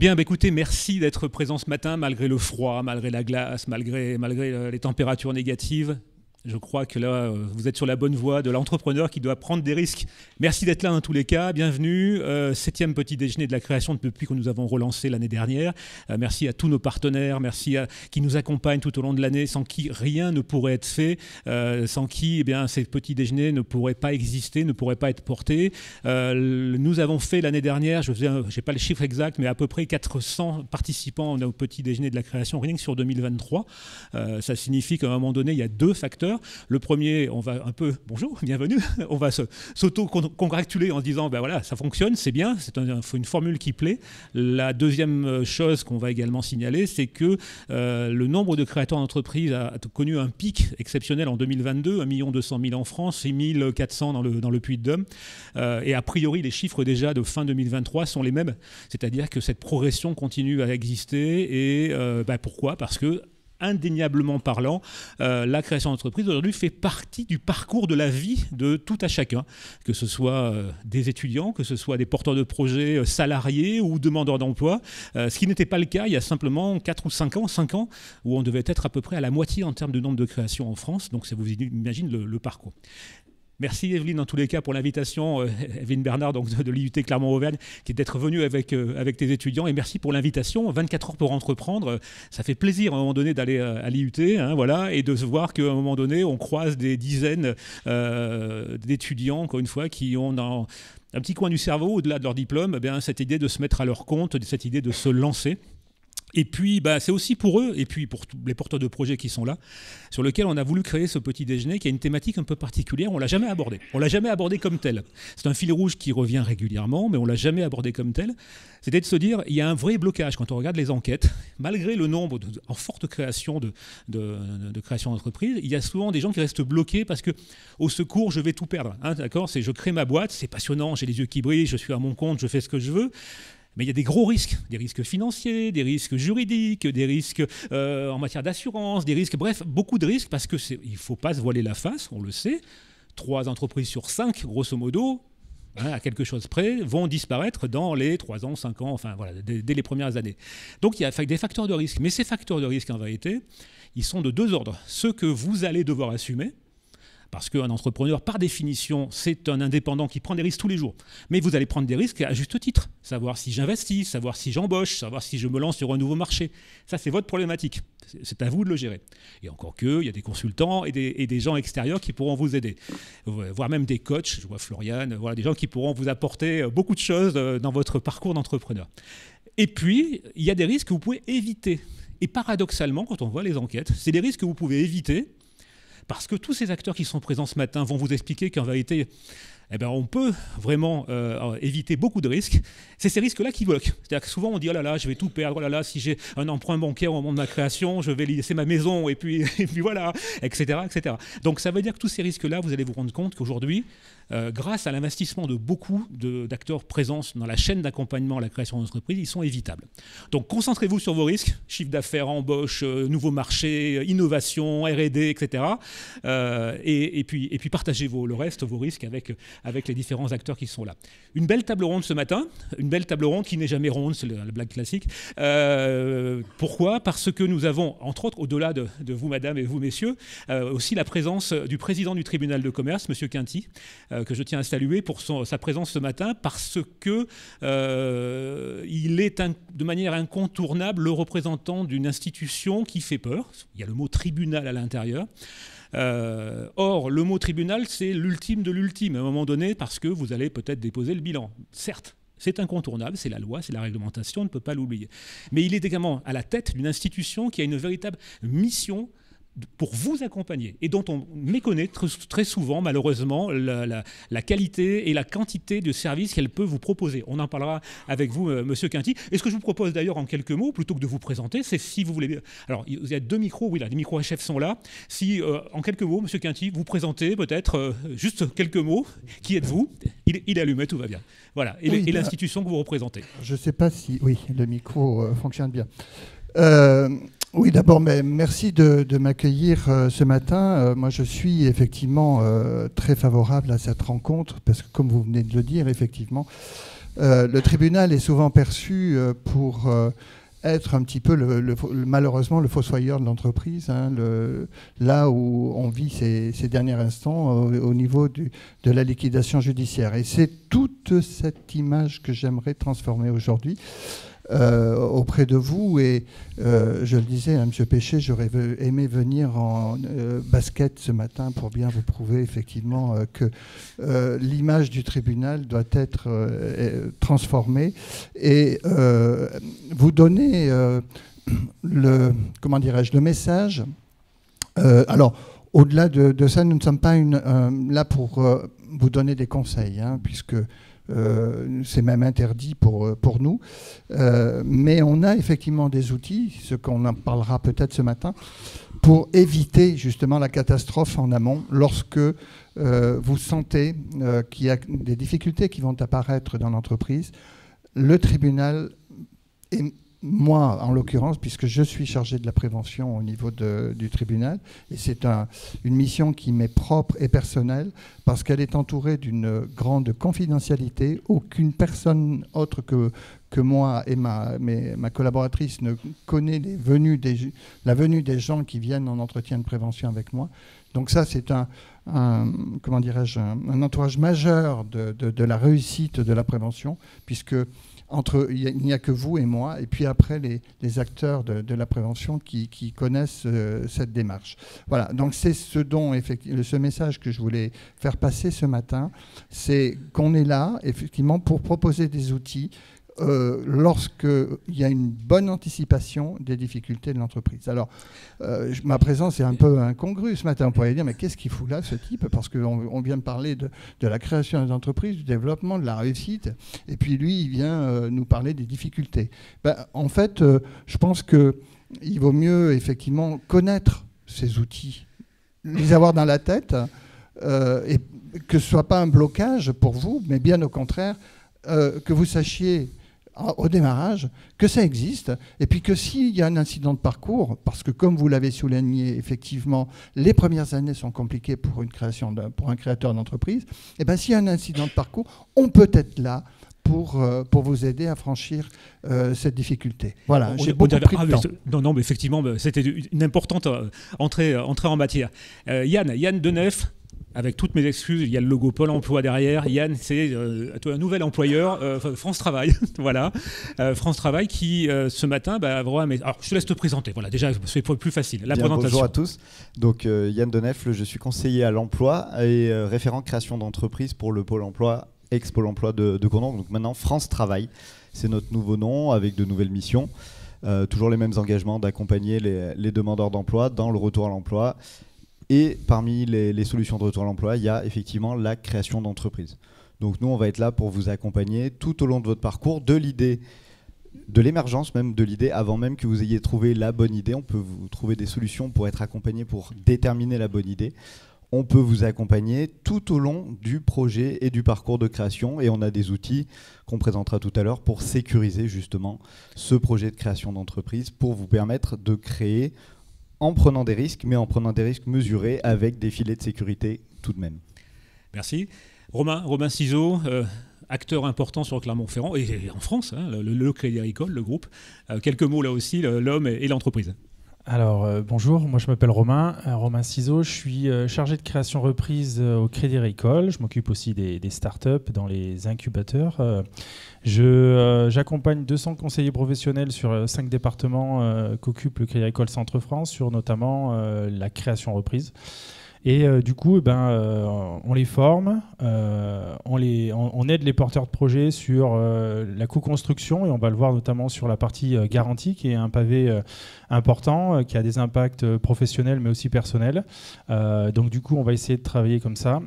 Bien, bah, écoutez, merci d'être présent ce matin, malgré le froid, malgré la glace, malgré les températures négatives. Je crois que là, vous êtes sur la bonne voie de l'entrepreneur qui doit prendre des risques. Merci d'être là dans tous les cas. Bienvenue. 7e petit déjeuner de la création depuis que nous avons relancé l'année dernière. Merci à tous nos partenaires. Merci à qui nous accompagnent tout au long de l'année, sans qui rien ne pourrait être fait, sans qui eh bien, ces petits déjeuners ne pourraient pas exister, ne pourraient pas être portés. Nous avons fait l'année dernière, je n'ai pas le chiffre exact, mais à peu près 400 participants au petit déjeuner de la création, rien que sur 2023. Ça signifie qu'à un moment donné, il y a deux facteurs. Le premier, on va un peu, bonjour, bienvenue, on va s'auto-congratuler en se disant, ben voilà, ça fonctionne, c'est bien, c'est une formule qui plaît. La deuxième chose qu'on va également signaler, c'est que le nombre de créateurs d'entreprises a connu un pic exceptionnel en 2022, 1 200 000 en France, 6 400 dans le Puy-de-Dôme. Et a priori, les chiffres déjà de fin 2023 sont les mêmes. C'est-à-dire que cette progression continue à exister. Et pourquoi ? Parce que indéniablement parlant, la création d'entreprise aujourd'hui fait partie du parcours de la vie de tout à chacun, que ce soit des étudiants, que ce soit des porteurs de projets salariés ou demandeurs d'emploi, ce qui n'était pas le cas il y a simplement 4 ou 5 ans, où on devait être à peu près à la moitié en termes de nombre de créations en France, donc ça vous imagine le parcours. Merci Evelyne dans tous les cas pour l'invitation, Evelyne Bernard donc de l'IUT Clermont-Auvergne, qui est d'être venue avec tes étudiants, et merci pour l'invitation. 24 heures pour entreprendre, ça fait plaisir à un moment donné d'aller à l'IUT, voilà, et de se voir qu'à un moment donné on croise des dizaines d'étudiants, encore une fois, qui ont dans un petit coin du cerveau, au-delà de leur diplôme, cette idée de se mettre à leur compte, cette idée de se lancer. Et puis, c'est aussi pour eux, et puis pour tous les porteurs de projets qui sont là, sur lesquels on a voulu créer ce petit déjeuner qui a une thématique un peu particulière. On ne l'a jamais abordé. On ne l'a jamais abordé comme tel. C'est un fil rouge qui revient régulièrement, mais on ne l'a jamais abordé comme tel. C'était de se dire, il y a un vrai blocage quand on regarde les enquêtes. Malgré le nombre en forte création de création d'entreprise, il y a souvent des gens qui restent bloqués parce que, au secours, je vais tout perdre. D'accord ? Je crée ma boîte, c'est passionnant, j'ai les yeux qui brillent, je suis à mon compte, je fais ce que je veux. Mais il y a des gros risques, des risques financiers, des risques juridiques, des risques en matière d'assurance, des risques, bref, beaucoup de risques parce qu'il ne faut pas se voiler la face, on le sait. 3 entreprises sur 5, grosso modo, à quelque chose près, vont disparaître dans les 3 ans, 5 ans, enfin voilà, dès les premières années. Donc il y a des facteurs de risque. Mais ces facteurs de risque, en vérité, ils sont de 2 ordres. Ceux que vous allez devoir assumer, parce qu'un entrepreneur, par définition, c'est un indépendant qui prend des risques tous les jours. Mais vous allez prendre des risques à juste titre. Savoir si j'investis, savoir si j'embauche, savoir si je me lance sur un nouveau marché. Ça, c'est votre problématique. C'est à vous de le gérer. Et encore il y a des consultants et des gens extérieurs qui pourront vous aider. Voire même des coachs, je vois Floriane, voilà, des gens qui pourront vous apporter beaucoup de choses dans votre parcours d'entrepreneur. Et puis, il y a des risques que vous pouvez éviter. Et paradoxalement, quand on voit les enquêtes, c'est des risques que vous pouvez éviter. Parce que tous ces acteurs qui sont présents ce matin vont vous expliquer qu'en vérité, on peut vraiment éviter beaucoup de risques. C'est ces risques-là qui bloquent. C'est-à-dire que souvent on dit « oh là là, je vais tout perdre, oh là là, si j'ai un emprunt bancaire au moment de ma création, je vais laisser ma maison, et puis voilà, etc., etc. » Donc ça veut dire que tous ces risques-là, vous allez vous rendre compte qu'aujourd'hui, grâce à l'investissement de beaucoup d'acteurs présents dans la chaîne d'accompagnement à la création d'entreprise, ils sont évitables. Donc concentrez-vous sur vos risques, chiffre d'affaires, embauche, nouveaux marchés, innovation, R&D, etc. Et puis partagez le reste, vos risques avec les différents acteurs qui sont là. Une belle table ronde ce matin, une belle table ronde qui n'est jamais ronde, c'est la blague classique. Pourquoi ? Parce que nous avons, entre autres, au-delà de vous, madame, et vous, messieurs, aussi la présence du président du tribunal de commerce, monsieur Quinty, que je tiens à saluer pour sa présence ce matin, parce que il est de manière incontournable le représentant d'une institution qui fait peur. Il y a le mot tribunal à l'intérieur. Or, le mot tribunal, c'est l'ultime de l'ultime, à un moment donné, parce que vous allez peut-être déposer le bilan. Certes, c'est incontournable, c'est la loi, c'est la réglementation, on ne peut pas l'oublier. Mais il est également à la tête d'une institution qui a une véritable mission pour vous accompagner, et dont on méconnaît très souvent, malheureusement, la qualité et la quantité de services qu'elle peut vous proposer. On en parlera avec vous, monsieur Quinty. Et ce que je vous propose d'ailleurs en quelques mots, plutôt que de vous présenter, c'est si vous voulez... Alors, il y a 2 micros, oui, là, les micros HF sont là. Si, en quelques mots, monsieur Quinty, vous présentez peut-être juste quelques mots. Qui êtes-vous ? Il est allumé, tout va bien. Voilà, et l'institution que vous représentez. Je ne sais pas si... Oui, le micro fonctionne bien. Oui, d'abord, merci de m'accueillir ce matin. Moi, je suis effectivement très favorable à cette rencontre parce que, comme vous venez de le dire, effectivement, Le tribunal est souvent perçu pour être un petit peu, malheureusement, le fossoyeur de l'entreprise, hein, là où on vit ces derniers instants au niveau de la liquidation judiciaire. Et c'est toute cette image que j'aimerais transformer aujourd'hui auprès de vous. Et je le disais à M. Péché, j'aurais aimé venir en basket ce matin pour bien vous prouver effectivement que l'image du tribunal doit être transformée et vous donner le message. Alors, au-delà de ça, nous ne sommes pas là pour vous donner des conseils, hein, puisque c'est même interdit pour nous. Mais on a effectivement des outils, ce qu'on en parlera peut-être ce matin, pour éviter justement la catastrophe en amont lorsque vous sentez qu'il y a des difficultés qui vont apparaître dans l'entreprise. Le tribunal, et moi en l'occurrence, puisque je suis chargé de la prévention au niveau du tribunal, et c'est une mission qui m'est propre et personnelle, parce qu'elle est entourée d'une grande confidentialité. Aucune personne autre que moi et ma collaboratrice ne connaît la venue des gens qui viennent en entretien de prévention avec moi. Donc ça, c'est un entourage majeur de la réussite de la prévention, puisque il n'y a que vous et moi, et puis après les acteurs de la prévention qui connaissent cette démarche. Voilà, donc c'est ce message que je voulais faire passer ce matin, c'est qu'on est là, effectivement, pour proposer des outils lorsqu'il y a une bonne anticipation des difficultés de l'entreprise. Alors, ma présence est un peu incongrue ce matin. On pourrait dire, mais qu'est-ce qu'il fout là, ce type? Parce qu'on vient de parler de la création des entreprises, du développement, de la réussite, et puis lui, il vient nous parler des difficultés. En fait, je pense qu'il vaut mieux, effectivement, connaître ces outils, les avoir dans la tête, et que ce ne soit pas un blocage pour vous, mais bien au contraire, que vous sachiez au démarrage que ça existe, et puis que s'il y a un incident de parcours, parce que comme vous l'avez souligné, effectivement, les premières années sont compliquées pour un créateur d'entreprise, et bien s'il y a un incident de parcours, on peut être là pour vous aider à franchir cette difficulté. Voilà, j'ai beaucoup pris de temps. Non, mais effectivement, c'était une importante entrée en matière. Yann Denef, avec toutes mes excuses, il y a le logo Pôle emploi derrière. Yann, c'est un nouvel employeur, France Travail. Voilà. France Travail qui, ce matin, alors, je te laisse te présenter. Voilà, déjà, c'est plus facile. La présentation. Bonjour à tous. Donc, Yann Denef, je suis conseiller à l'emploi et référent création d'entreprise pour le Pôle emploi, ex-Pôle emploi de Condom. Donc, maintenant, France Travail. C'est notre nouveau nom avec de nouvelles missions. Toujours les mêmes engagements d'accompagner les demandeurs d'emploi dans le retour à l'emploi. Et parmi les solutions de retour à l'emploi, il y a effectivement la création d'entreprise. Donc nous, on va être là pour vous accompagner tout au long de votre parcours, de l'idée, de l'émergence même de l'idée, avant même que vous ayez trouvé la bonne idée. On peut vous trouver des solutions pour être accompagné, pour déterminer la bonne idée. On peut vous accompagner tout au long du projet et du parcours de création. Et on a des outils qu'on présentera tout à l'heure pour sécuriser justement ce projet de création d'entreprise, pour vous permettre de créer en prenant des risques, mais en prenant des risques mesurés avec des filets de sécurité tout de même. Merci. Romain Ciseaux, acteur important sur Clermont-Ferrand et en France, hein, le Crédit Agricole, le groupe. Quelques mots là aussi, l'homme et l'entreprise. Alors bonjour, moi je m'appelle Romain Ciseaux, je suis chargé de création reprise au Crédit Agricole. Je m'occupe aussi des startups dans les incubateurs. J'accompagne 200 conseillers professionnels sur 5 départements qu'occupe le Crédit Agricole Centre-France, sur notamment la création reprise. Et du coup, on les forme, on aide les porteurs de projets sur la co-construction, et on va le voir notamment sur la partie garantie, qui est un pavé important, qui a des impacts professionnels mais aussi personnels. Donc du coup, on va essayer de travailler comme ça,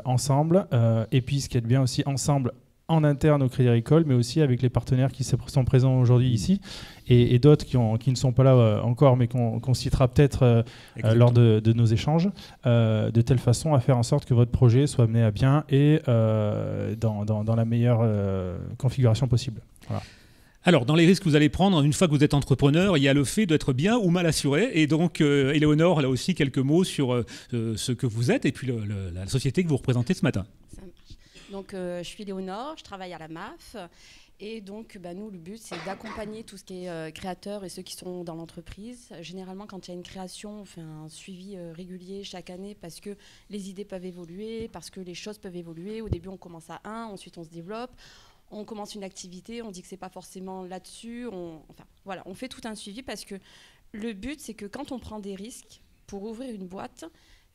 ensemble. Et puis ce qui est bien aussi, ensemble, en interne au Crédit Agricole, mais aussi avec les partenaires qui sont présents aujourd'hui ici, et d'autres qui ne sont pas là encore, mais qu'on citera peut-être lors de nos échanges, de telle façon à faire en sorte que votre projet soit mené à bien et dans la meilleure configuration possible. Voilà. Alors, dans les risques que vous allez prendre, une fois que vous êtes entrepreneur, il y a le fait d'être bien ou mal assuré. Et donc, Éléonore, là aussi, quelques mots sur ce que vous êtes et puis la société que vous représentez ce matin. Donc, je suis Léonore, je travaille à la MAF. Et donc, nous, le but, c'est d'accompagner tout ce qui est créateurs et ceux qui sont dans l'entreprise. Généralement, quand il y a une création, on fait un suivi régulier chaque année parce que les idées peuvent évoluer, parce que les choses peuvent évoluer. Au début, on commence à 1, ensuite on se développe. On commence une activité, on dit que c'est pas forcément là-dessus. On fait tout un suivi parce que le but, c'est que quand on prend des risques pour ouvrir une boîte,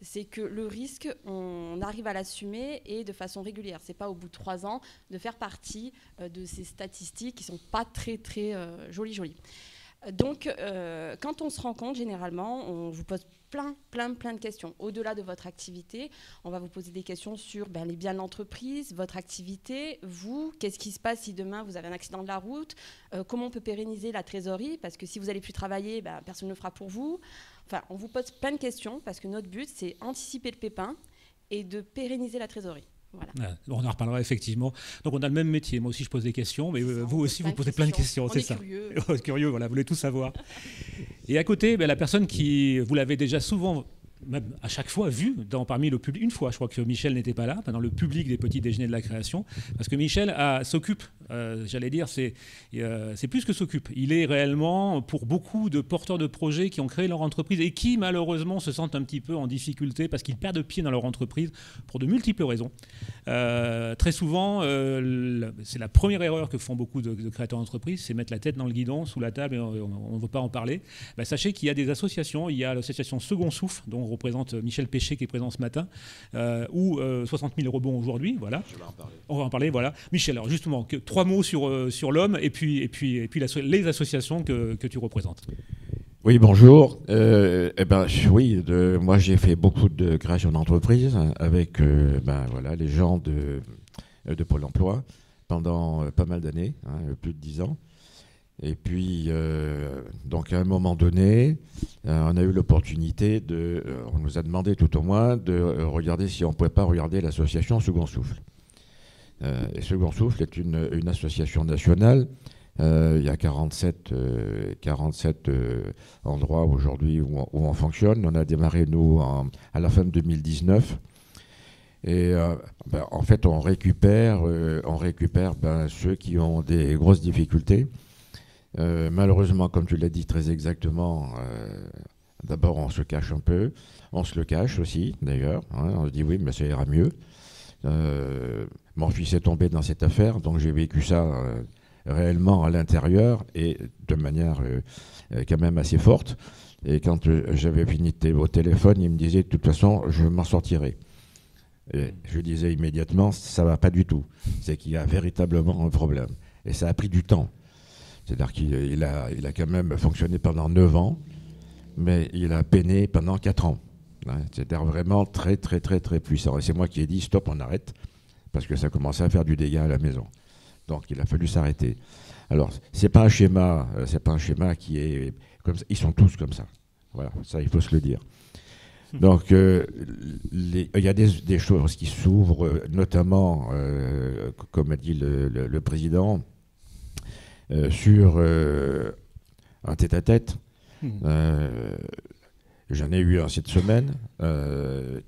c'est que le risque, on arrive à l'assumer et de façon régulière. C'est pas au bout de 3 ans de faire partie de ces statistiques qui sont pas très très jolies. Donc, quand on se rencontre, généralement, on vous pose plein de questions. Au-delà de votre activité, on va vous poser des questions sur les biens de l'entreprise, votre activité, vous, qu'est-ce qui se passe si demain vous avez un accident de la route, comment on peut pérenniser la trésorerie, parce que si vous n'allez plus travailler, personne ne le fera pour vous. Enfin, on vous pose plein de questions parce que notre but, c'est anticiper le pépin et de pérenniser la trésorerie. Voilà. On en reparlera effectivement. Donc on a le même métier. Moi aussi je pose des questions, mais vous aussi vous posez plein de questions. On c'est est ça. Curieux. Curieux, voilà, vous voulez tout savoir. Et à côté, la personne qui, vous l'avez déjà souvent, même à chaque fois vu parmi le public. Une fois, je crois que Michel n'était pas là, dans le public des petits déjeuners de la création, parce que Michel s'occupe. J'allais dire, c'est plus que s'occupe. Il est réellement pour beaucoup de porteurs de projets qui ont créé leur entreprise et qui malheureusement se sentent un petit peu en difficulté parce qu'ils perdent pied dans leur entreprise pour de multiples raisons. Très souvent, c'est la première erreur que font beaucoup de créateurs d'entreprises, c'est mettre la tête dans le guidon, sous la table, et on ne veut pas en parler. Sachez qu'il y a des associations. Il y a l'association Second Souffle, dont représente Michel Péché qui est présent ce matin, ou 60 000 rebonds aujourd'hui. Voilà. Je vais en parler. On va en parler, voilà. Michel, alors justement, 3 mots sur l'homme et puis les associations que tu représentes. Oui, bonjour. Oui, moi j'ai fait beaucoup de création d'entreprises avec les gens de Pôle emploi pendant pas mal d'années, plus de 10 ans. Et puis, donc à un moment donné, on a eu l'opportunité on nous a demandé tout au moins de regarder si on ne pouvait pas regarder l'association Second Souffle. Et Second Souffle est une association nationale. Il y a 47 endroits aujourd'hui où on fonctionne. On a démarré, nous, à la fin de 2019. Et en fait, on récupère ceux qui ont des grosses difficultés. Malheureusement, comme tu l'as dit très exactement, d'abord on se cache un peu, on se le cache aussi d'ailleurs, on se dit oui mais ça ira mieux. Mon fils est tombé dans cette affaire, donc j'ai vécu ça réellement à l'intérieur et de manière quand même assez forte. Et quand j'avais fini au téléphone, il me disait de toute façon je m'en sortirai. Et je disais immédiatement ça va pas du tout, c'est qu'il y a véritablement un problème. Et ça a pris du temps. C'est-à-dire qu'il a quand même fonctionné pendant 9 ans, mais il a peiné pendant 4 ans. C'est-à-dire vraiment très, très, très, très puissant. Et c'est moi qui ai dit, stop, on arrête, parce que ça commençait à faire du dégât à la maison. Donc il a fallu s'arrêter. Alors, c'est pas un schéma qui est comme ça. Ils sont tous comme ça. Voilà, ça, il faut se le dire. Donc, il y a des choses qui s'ouvrent, notamment, comme a dit le président, sur un tête-à-tête. J'en ai eu un cette semaine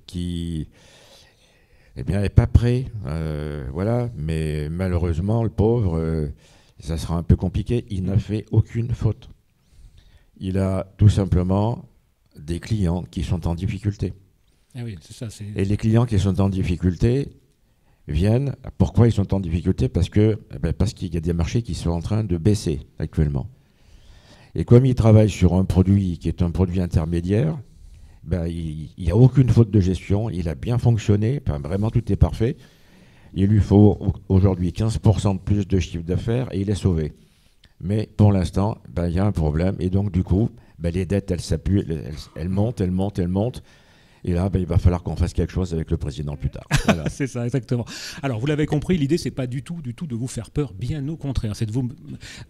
qui n'est pas prêt. Voilà, mais malheureusement, le pauvre, ça sera un peu compliqué. Il n'a fait aucune faute. Il a tout simplement des clients qui sont en difficulté. Ah oui, c'est ça, Et les clients qui sont en difficulté viennent. Pourquoi ils sont en difficulté ? Parce qu'il y a des marchés qui sont en train de baisser actuellement. Et comme il travaille sur un produit qui est un produit intermédiaire, il n'y a aucune faute de gestion, il a bien fonctionné, vraiment tout est parfait. Il lui faut aujourd'hui 15% de plus de chiffre d'affaires et il est sauvé. Mais pour l'instant, il y a un problème et donc du coup, les dettes, elles s'appuient, elles montent. Et là, il va falloir qu'on fasse quelque chose avec le président plus tard. Voilà. C'est ça, exactement. Alors, vous l'avez compris, l'idée, c'est pas du tout de vous faire peur, bien au contraire. C'est de vous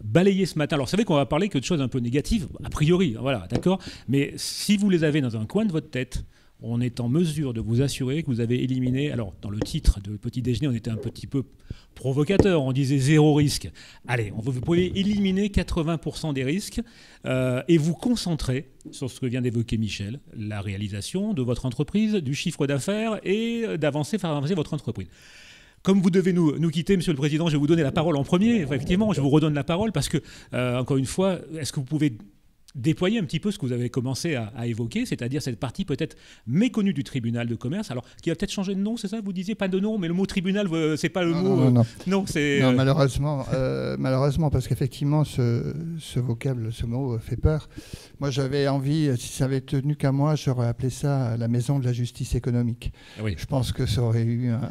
balayer ce matin. Alors, vous savez qu'on va parler que de choses un peu négatives, a priori, voilà, d'accord ? Mais si vous les avez dans un coin de votre tête, on est en mesure de vous assurer que vous avez éliminé... Alors, dans le titre de Petit Déjeuner, on était un petit peu provocateur, on disait 0 risque. Allez, vous pouvez éliminer 80% des risques et vous concentrer sur ce que vient d'évoquer Michel, la réalisation de votre entreprise, du chiffre d'affaires et faire avancer votre entreprise. Comme vous devez nous quitter, Monsieur le Président, je vais vous donner la parole en premier. Effectivement, je vous redonne la parole parce que, encore une fois, est-ce que vous pouvez déployer un petit peu ce que vous avez commencé à évoquer, c'est-à-dire cette partie peut-être méconnue du tribunal de commerce, alors qui va peut-être changer de nom, c'est ça? Vous disiez pas de nom, mais le mot tribunal, c'est pas le mot. Non, c'est. Non, malheureusement, parce qu'effectivement, ce vocable, ce mot fait peur. Moi, j'avais envie, si ça avait tenu qu'à moi, j'aurais appelé ça la maison de la justice économique. Oui. Je pense que ça aurait eu un.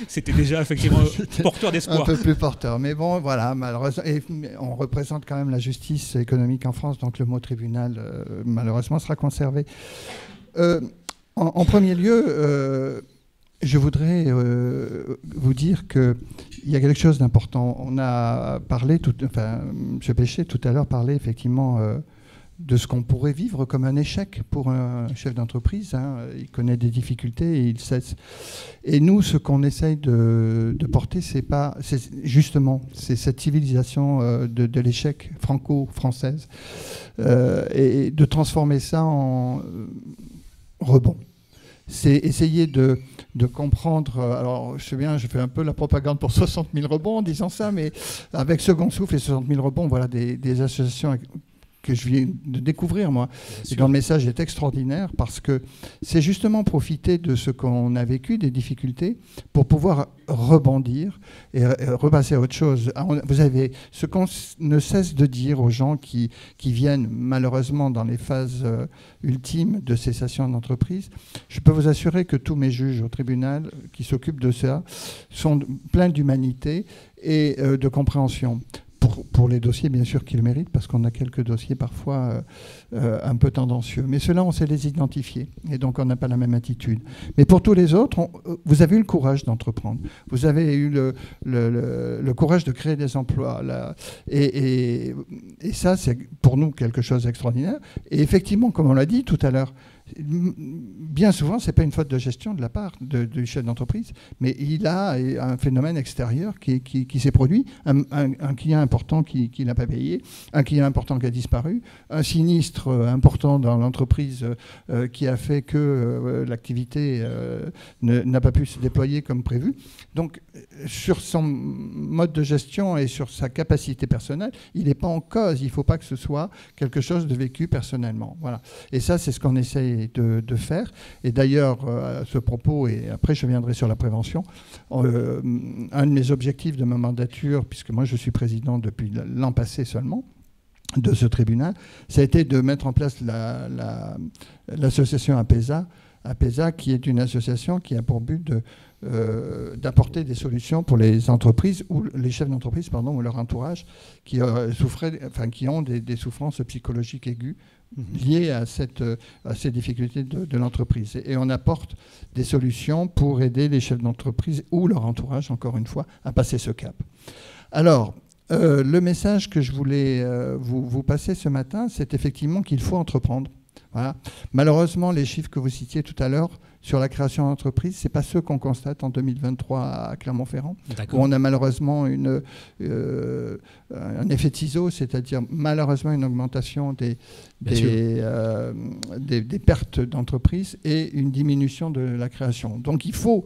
C'était déjà effectivement porteur d'espoir. Un peu plus porteur. Mais bon, voilà, malheureusement. Et on représente quand même la justice économique en France, donc le mot tribunal, malheureusement, sera conservé. En premier lieu, je voudrais vous dire qu'il y a quelque chose d'important. On a parlé, M. Péché tout à l'heure parlait effectivement de ce qu'on pourrait vivre comme un échec pour un chef d'entreprise. Il connaît des difficultés et il cesse. Et nous, ce qu'on essaye de porter, c'est justement cette civilisation de l'échec franco-française et de transformer ça en rebond. C'est essayer de comprendre. Alors, je sais bien, je fais un peu la propagande pour 60 000 rebonds en disant ça, mais avec Second Souffle et 60 000 rebonds, voilà des associations que je viens de découvrir, moi. Et dont le message est extraordinaire parce que c'est justement profiter de ce qu'on a vécu, des difficultés, pour pouvoir rebondir et repasser à autre chose. Vous avez ce qu'on ne cesse de dire aux gens qui viennent malheureusement dans les phases ultimes de cessation d'entreprise. Je peux vous assurer que tous mes juges au tribunal qui s'occupent de ça sont pleins d'humanité et de compréhension. Pour les dossiers, bien sûr, qu'ils méritent, parce qu'on a quelques dossiers parfois un peu tendancieux. Mais ceux-là, on sait les identifier, et donc on n'a pas la même attitude. Mais pour tous les autres, vous avez eu le courage d'entreprendre. Vous avez eu le courage de créer des emplois. Et ça, c'est pour nous quelque chose d'extraordinaire. Et effectivement, comme on l'a dit tout à l'heure, bien souvent, ce n'est pas une faute de gestion de la part du chef d'entreprise, mais il a un phénomène extérieur qui s'est produit, un client important qui n'a pas payé, un client important qui a disparu, un sinistre important dans l'entreprise qui a fait que l'activité n'a pas pu se déployer comme prévu. Donc, sur son mode de gestion et sur sa capacité personnelle, il n'est pas en cause. Il ne faut pas que ce soit quelque chose de vécu personnellement. Voilà. Et ça, c'est ce qu'on essaye de faire. Et d'ailleurs, à ce propos, et après je viendrai sur la prévention, un de mes objectifs de ma mandature, puisque moi je suis président depuis l'an passé seulement, de ce tribunal, ça a été de mettre en place l'association APESA, qui est une association qui a pour but d'apporter des solutions pour les entreprises ou les chefs d'entreprise, ou leur entourage qui ont des souffrances psychologiques aiguës liées à ces difficultés de l'entreprise. Et on apporte des solutions pour aider les chefs d'entreprise ou leur entourage, encore une fois, à passer ce cap. Alors, le message que je voulais vous passer ce matin, c'est effectivement qu'il faut entreprendre. Voilà. Malheureusement, les chiffres que vous citiez tout à l'heure sur la création d'entreprises, ce n'est pas ceux qu'on constate en 2023 à Clermont-Ferrand, où on a malheureusement un effet de ciseau, c'est-à-dire malheureusement une augmentation des pertes d'entreprises et une diminution de la création. Donc il faut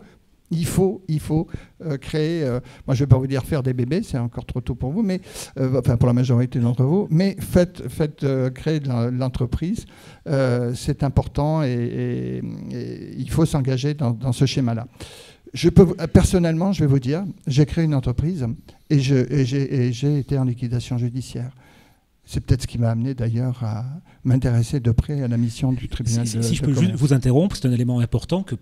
créer, moi je ne vais pas vous dire faire des bébés, c'est encore trop tôt pour vous, mais pour la majorité d'entre vous, mais faites créer de l'entreprise, c'est important et il faut s'engager dans ce schéma-là. Personnellement, je vais vous dire, j'ai créé une entreprise et j'ai été en liquidation judiciaire. C'est peut-être ce qui m'a amené d'ailleurs à m'intéresser de près à la mission du tribunal de commerce. Si je peux juste vous interrompre, c'est un élément important que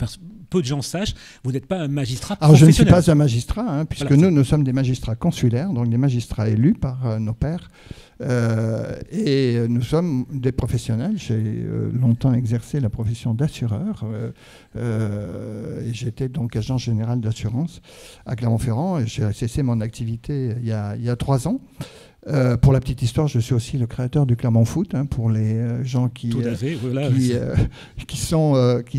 peu de gens sachent. Vous n'êtes pas un magistrat professionnel. Alors je ne suis pas un magistrat, puisque voilà, nous sommes des magistrats consulaires, donc des magistrats élus par nos pairs. Et nous sommes des professionnels. J'ai longtemps exercé la profession d'assureur. Et j'étais donc agent général d'assurance à Clermont-Ferrand. J'ai cessé mon activité il y a 3 ans. Pour la petite histoire, je suis aussi le créateur du Clermont Foot, pour les gens qui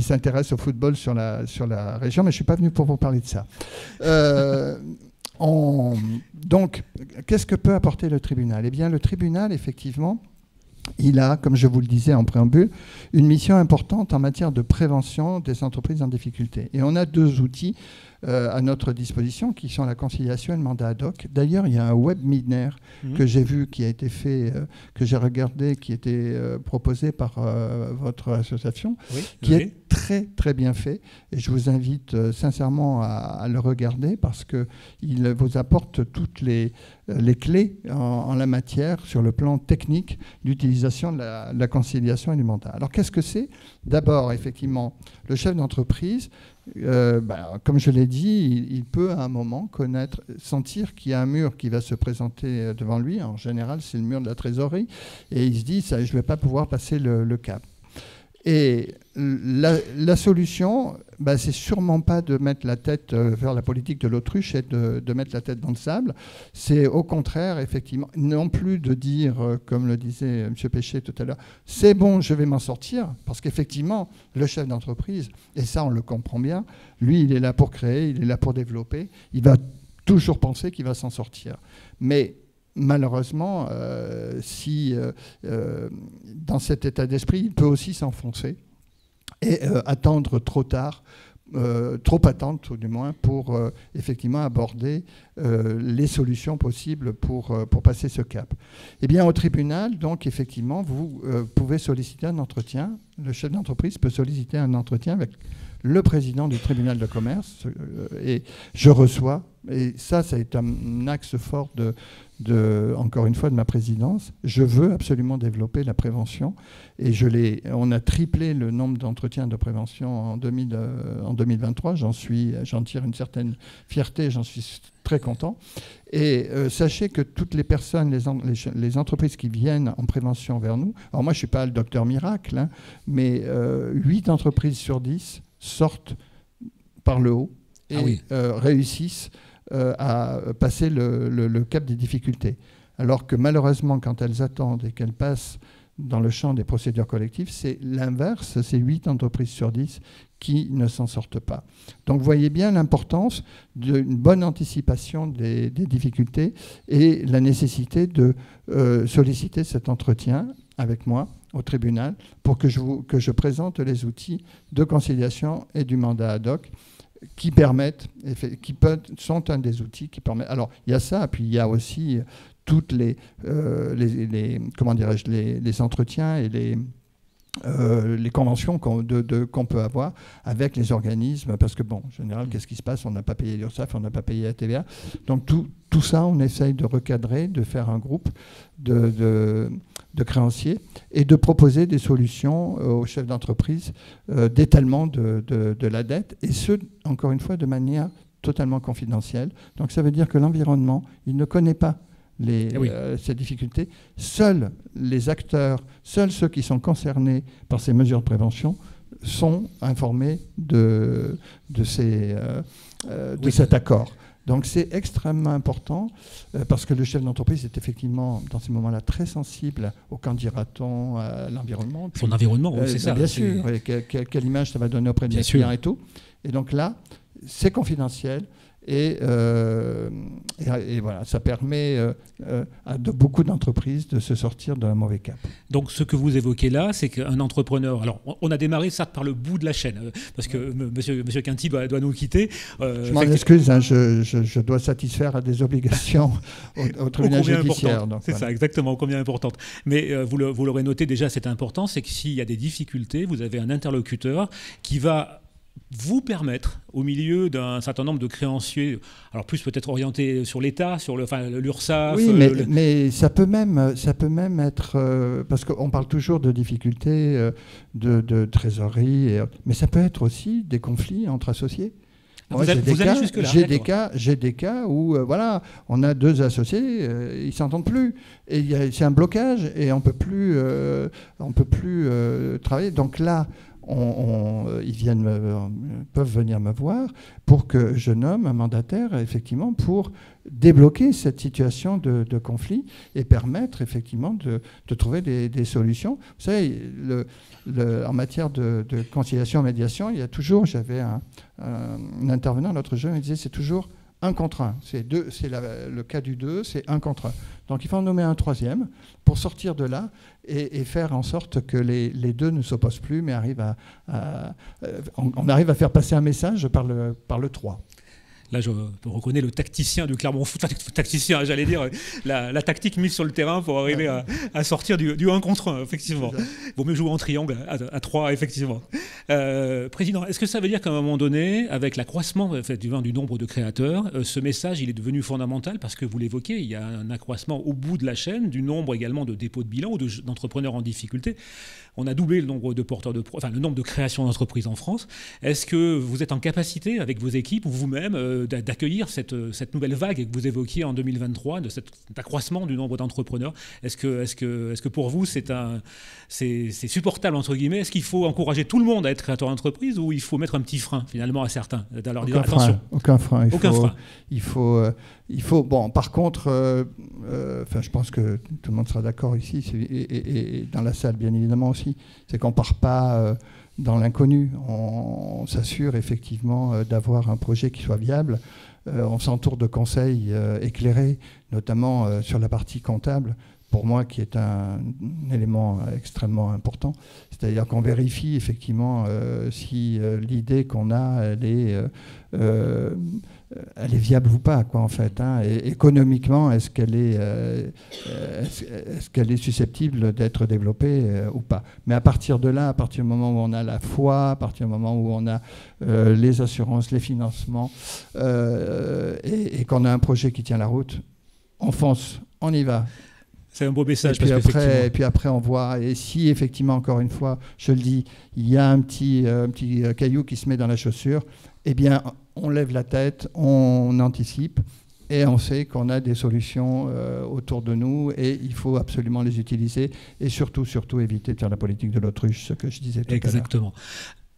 s'intéressent au football sur la région, mais je ne suis pas venu pour vous parler de ça. Donc, qu'est-ce que peut apporter le tribunal ? Eh bien, le tribunal, effectivement, il a, comme je vous le disais en préambule, une mission importante en matière de prévention des entreprises en difficulté. Et on a 2 outils à notre disposition qui sont la conciliation et le mandat ad hoc. D'ailleurs, il y a un webinaire que j'ai vu, qui a été fait, que j'ai regardé, qui était proposé par votre association, qui est très très bien fait. Et je vous invite sincèrement à le regarder parce qu'il vous apporte toutes les clés en la matière sur le plan technique d'utilisation de la conciliation et du mandat. Alors qu'est-ce que c'est ? D'abord, effectivement, le chef d'entreprise, comme je l'ai dit, il peut à un moment sentir qu'il y a un mur qui va se présenter devant lui. En général, c'est le mur de la trésorerie. Et il se dit, je ne vais pas pouvoir passer le cap. Et la solution, c'est sûrement pas de mettre la tête vers la politique de l'autruche et de mettre la tête dans le sable. C'est au contraire, effectivement, non plus de dire, comme le disait M. Péché tout à l'heure, c'est bon, je vais m'en sortir, parce qu'effectivement, le chef d'entreprise, et ça on le comprend bien, lui il est là pour créer, il est là pour développer, il va toujours penser qu'il va s'en sortir. Mais malheureusement, dans cet état d'esprit, il peut aussi s'enfoncer et attendre trop tard, trop attendre tout du moins, pour effectivement aborder les solutions possibles pour passer ce cap. Eh bien, au tribunal, donc effectivement, vous pouvez solliciter un entretien. Le chef d'entreprise peut solliciter un entretien avec le président du tribunal de commerce et je reçois, et ça a été un axe fort encore une fois, de ma présidence. Je veux absolument développer la prévention et on a triplé le nombre d'entretiens de prévention en 2023. J'en tire une certaine fierté, j'en suis très content. Et sachez que toutes les personnes, les entreprises qui viennent en prévention vers nous, alors moi je ne suis pas le docteur miracle, mais 8 entreprises sur 10 sortent par le haut et réussissent à passer le cap des difficultés. Alors que malheureusement, quand elles attendent et qu'elles passent dans le champ des procédures collectives, c'est l'inverse, c'est 8 entreprises sur 10 qui ne s'en sortent pas. Donc vous voyez bien l'importance d'une bonne anticipation des difficultés et la nécessité de solliciter cet entretien avec moi au tribunal pour que je présente les outils de conciliation et du mandat ad hoc qui sont un des outils qui permettent. Alors, il y a ça, puis il y a aussi toutes les entretiens et les conventions qu'on peut avoir avec les organismes, parce que, bon, en général, qu'est-ce qui se passe ? On n'a pas payé l'URSSAF, on n'a pas payé la TVA. Donc, tout ça, on essaye de recadrer, de faire un groupe de créanciers et de proposer des solutions aux chefs d'entreprise d'étalement de la dette, et ce, encore une fois, de manière totalement confidentielle. Donc, ça veut dire que l'environnement, il ne connaît pas ces difficultés. Seuls les acteurs, seuls ceux qui sont concernés par ces mesures de prévention sont informés de cet accord. Donc c'est extrêmement important parce que le chef d'entreprise est effectivement dans ces moments-là très sensible au qu'en dira-t-on, à l'environnement. Son environnement, c'est ça. Bien sûr, et quelle image ça va donner auprès des clients et tout. Et donc là, c'est confidentiel. Et voilà, ça permet à beaucoup d'entreprises de se sortir d'un mauvais cap. Donc ce que vous évoquez là, c'est qu'un entrepreneur... Alors on a démarré ça par le bout de la chaîne, parce que monsieur Quinty doit nous quitter. Je m'en excuse, hein, je dois satisfaire à des obligations au tribunal judiciaire. C'est ça, exactement, combien importante. Mais vous l'aurez noté déjà, c'est important, c'est que s'il y a des difficultés, vous avez un interlocuteur qui va vous permettre, au milieu d'un certain nombre de créanciers, alors plus peut-être orientés sur l'État, sur l'URSSAF... Oui, mais ça peut même être... parce qu'on parle toujours de difficultés de trésorerie, mais ça peut être aussi des conflits entre associés. J'ai des cas où voilà, on a 2 associés, ils s'entendent plus, et c'est un blocage, et on peut plus travailler. Donc là, ils peuvent venir me voir pour que je nomme un mandataire, effectivement, pour débloquer cette situation de conflit et permettre, effectivement, de trouver des solutions. Vous savez, en matière de conciliation-médiation, il y a toujours, j'avais un intervenant l'autre jour, il disait, c'est toujours 1 contre 1. C'est le cas du 2, c'est 1 contre 1. Donc il faut en nommer un troisième pour sortir de là et faire en sorte que les deux ne s'opposent plus, mais on arrive à faire passer un message par le 3. Là, je reconnais le tacticien du Clermont Foot, tacticien, j'allais dire, la tactique mise sur le terrain pour arriver à sortir du 1 contre 1, effectivement. Il vaut mieux jouer en triangle à 3, effectivement. Président, est-ce que ça veut dire qu'à un moment donné, avec l'accroissement du nombre de créateurs, ce message, il est devenu fondamental parce que vous l'évoquez, il y a un accroissement au bout de la chaîne du nombre également de dépôts de bilan ou d'entrepreneurs en difficulté. On a doublé le nombre de le nombre de créations d'entreprises en France. Est-ce que vous êtes en capacité, avec vos équipes ou vous-même, d'accueillir cette nouvelle vague que vous évoquiez en 2023, de cet accroissement du nombre d'entrepreneurs? Est-ce que pour vous, c'est supportable, entre guillemets? Est-ce qu'il faut encourager tout le monde à être créateur d'entreprise ou il faut mettre un petit frein, finalement, à certains, leur dire attention? Aucun frein. Il faut. Bon, par contre, je pense que tout le monde sera d'accord ici, et dans la salle, bien évidemment aussi, c'est qu'on ne part pas dans l'inconnu. On s'assure effectivement d'avoir un projet qui soit viable. On s'entoure de conseils éclairés, notamment sur la partie comptable, pour moi, qui est un élément extrêmement important. C'est-à-dire qu'on vérifie effectivement si l'idée qu'on a, elle est viable ou pas, quoi, en fait. Et économiquement, est-ce qu'elle est susceptible d'être développée ou pas? Mais à partir de là, à partir du moment où on a la foi, à partir du moment où on a les assurances, les financements, et qu'on a un projet qui tient la route, on fonce, on y va. C'est un beau message. Et puis après, on voit. Et si effectivement, encore une fois, je le dis, il y a un petit caillou qui se met dans la chaussure, eh bien, on lève la tête, on anticipe et on sait qu'on a des solutions autour de nous et il faut absolument les utiliser et surtout éviter de faire la politique de l'autruche, ce que je disais tout à l'heure. Exactement.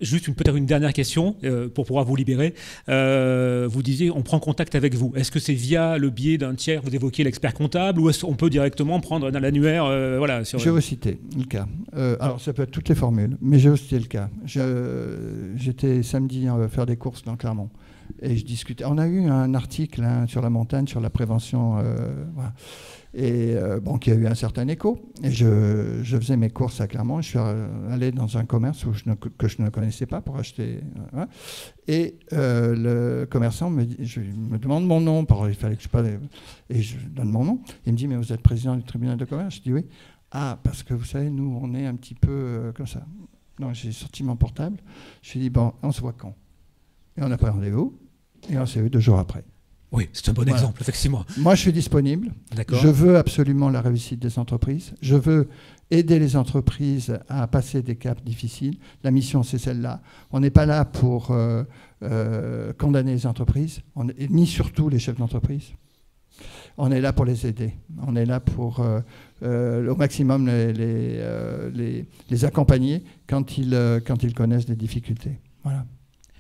Juste peut-être une dernière question pour pouvoir vous libérer. Vous disiez, on prend contact avec vous. Est-ce que c'est via le biais d'un tiers? Vous évoquiez l'expert comptable, ou est-ce qu'on peut directement prendre un annuaire Je vais vous citer le cas. Alors, ça peut être toutes les formules, mais je vais vous citer le cas. J'étais samedi faire des courses dans Clermont et je discutais. On a eu un article sur la montagne, sur la prévention, voilà. Et qui a eu un certain écho. Et je faisais mes courses à Clermont. Je suis allé dans un commerce que je ne connaissais pas pour acheter. Et le commerçant me demande mon nom. Il fallait que je parle. Et je donne mon nom. Il me dit, mais vous êtes président du tribunal de commerce? Je dis oui. Ah, parce que vous savez, nous, on est un petit peu comme ça. Donc j'ai sorti mon portable. Je lui ai dit, bon, on se voit quand? Et on a pris rendez-vous. Et on s'est vu 2 jours après. Oui, c'est un bon exemple, effectivement. Moi, je suis disponible. D'accord. Je veux absolument la réussite des entreprises. Je veux aider les entreprises à passer des caps difficiles. La mission, c'est celle-là. On n'est pas là pour condamner les entreprises, ni surtout les chefs d'entreprise. On est là pour les aider. On est là pour, au maximum, les accompagner quand ils connaissent des difficultés. Voilà.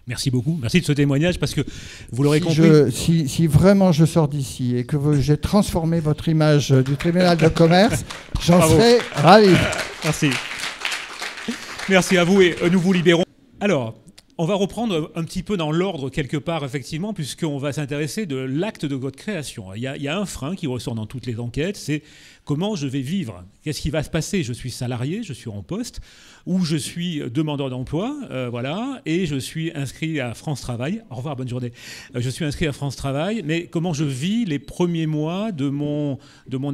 Merci beaucoup. Merci de ce témoignage parce que vous l'aurez compris. Si vraiment je sors d'ici et que j'ai transformé votre image du tribunal de commerce, j'en serai ravi. Merci. Merci à vous et nous vous libérons. Alors, on va reprendre un petit peu dans l'ordre quelque part, effectivement, puisqu'on va s'intéresser de l'acte de votre création. Il y a un frein qui ressort dans toutes les enquêtes, c'est comment je vais vivre. Qu'est-ce qui va se passer? Je suis salarié, je suis en poste, ou je suis demandeur d'emploi, voilà, et je suis inscrit à France Travail. Au revoir, bonne journée. Je suis inscrit à France Travail, mais comment je vis les premiers mois de mon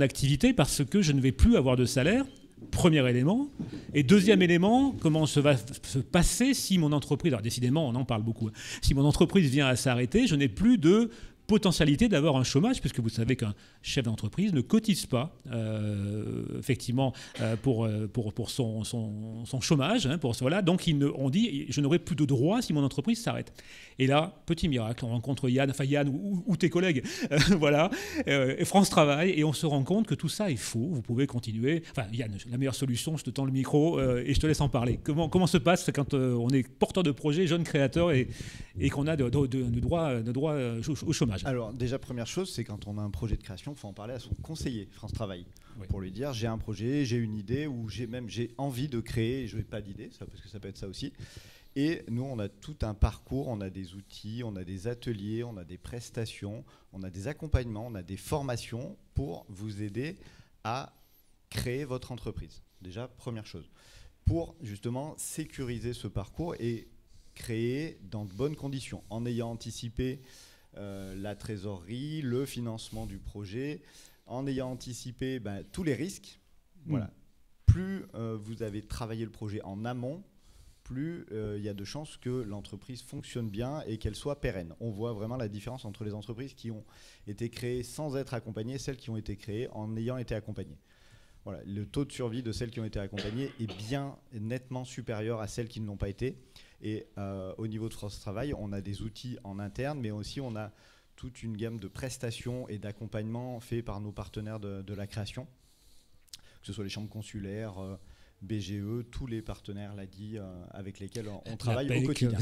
activité parce que je ne vais plus avoir de salaire? Premier élément. Et deuxième élément, comment ça va se passer si mon entreprise, alors décidément on en parle beaucoup, si mon entreprise vient à s'arrêter, je n'ai plus de potentialité d'avoir un chômage, puisque vous savez qu'un chef d'entreprise ne cotise pas effectivement pour son chômage, voilà. Donc on dit je n'aurai plus de droits si mon entreprise s'arrête. Et là, petit miracle, on rencontre Yann ou tes collègues, voilà, et France Travail, et on se rend compte que tout ça est faux. Vous pouvez continuer. Enfin, Yann, la meilleure solution, je te tends le micro et je te laisse en parler. Comment se passe quand on est porteur de projet, jeune créateur et qu'on a de droit au chômage? Alors déjà, première chose, c'est quand on a un projet de création, il faut en parler à son conseiller France Travail, oui, pour lui dire j'ai un projet, j'ai une idée ou j'ai envie de créer, je n'ai pas d'idée, parce que ça peut être ça aussi. Et nous, on a tout un parcours, on a des outils, on a des ateliers, on a des prestations, on a des accompagnements, on a des formations pour vous aider à créer votre entreprise. Déjà, première chose. Pour justement sécuriser ce parcours et créer dans de bonnes conditions, en ayant anticipé la trésorerie, le financement du projet, en ayant anticipé tous les risques. Voilà. Plus vous avez travaillé le projet en amont, plus il y a de chances que l'entreprise fonctionne bien et qu'elle soit pérenne. On voit vraiment la différence entre les entreprises qui ont été créées sans être accompagnées et celles qui ont été créées en ayant été accompagnées. Voilà, le taux de survie de celles qui ont été accompagnées est bien nettement supérieur à celles qui ne l'ont pas été. Et au niveau de France Travail, on a des outils en interne, mais aussi on a toute une gamme de prestations et d'accompagnement faits par nos partenaires de la création, que ce soit les chambres consulaires, BGE, tous les partenaires, avec lesquels on travaille au quotidien.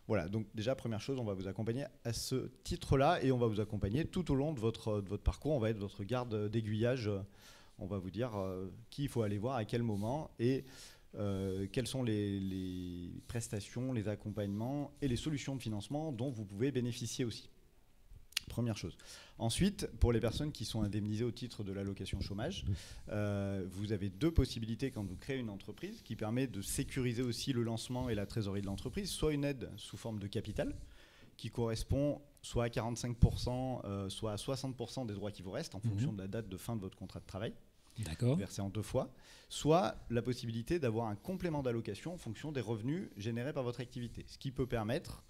Voilà, donc déjà, première chose, on va vous accompagner à ce titre-là et on va vous accompagner tout au long de votre parcours. On va être votre garde d'aiguillage. On va vous dire qui il faut aller voir, à quel moment et quelles sont les prestations, les accompagnements et les solutions de financement dont vous pouvez bénéficier aussi. Première chose. Ensuite, pour les personnes qui sont indemnisées au titre de l'allocation chômage, vous avez deux possibilités quand vous créez une entreprise qui permet de sécuriser aussi le lancement et la trésorerie de l'entreprise, soit une aide sous forme de capital qui correspond soit à 45%, soit à 60% des droits qui vous restent en fonction de la date de fin de votre contrat de travail. D'accord. Versé en 2 fois, soit la possibilité d'avoir un complément d'allocation en fonction des revenus générés par votre activité, ce qui peut permettre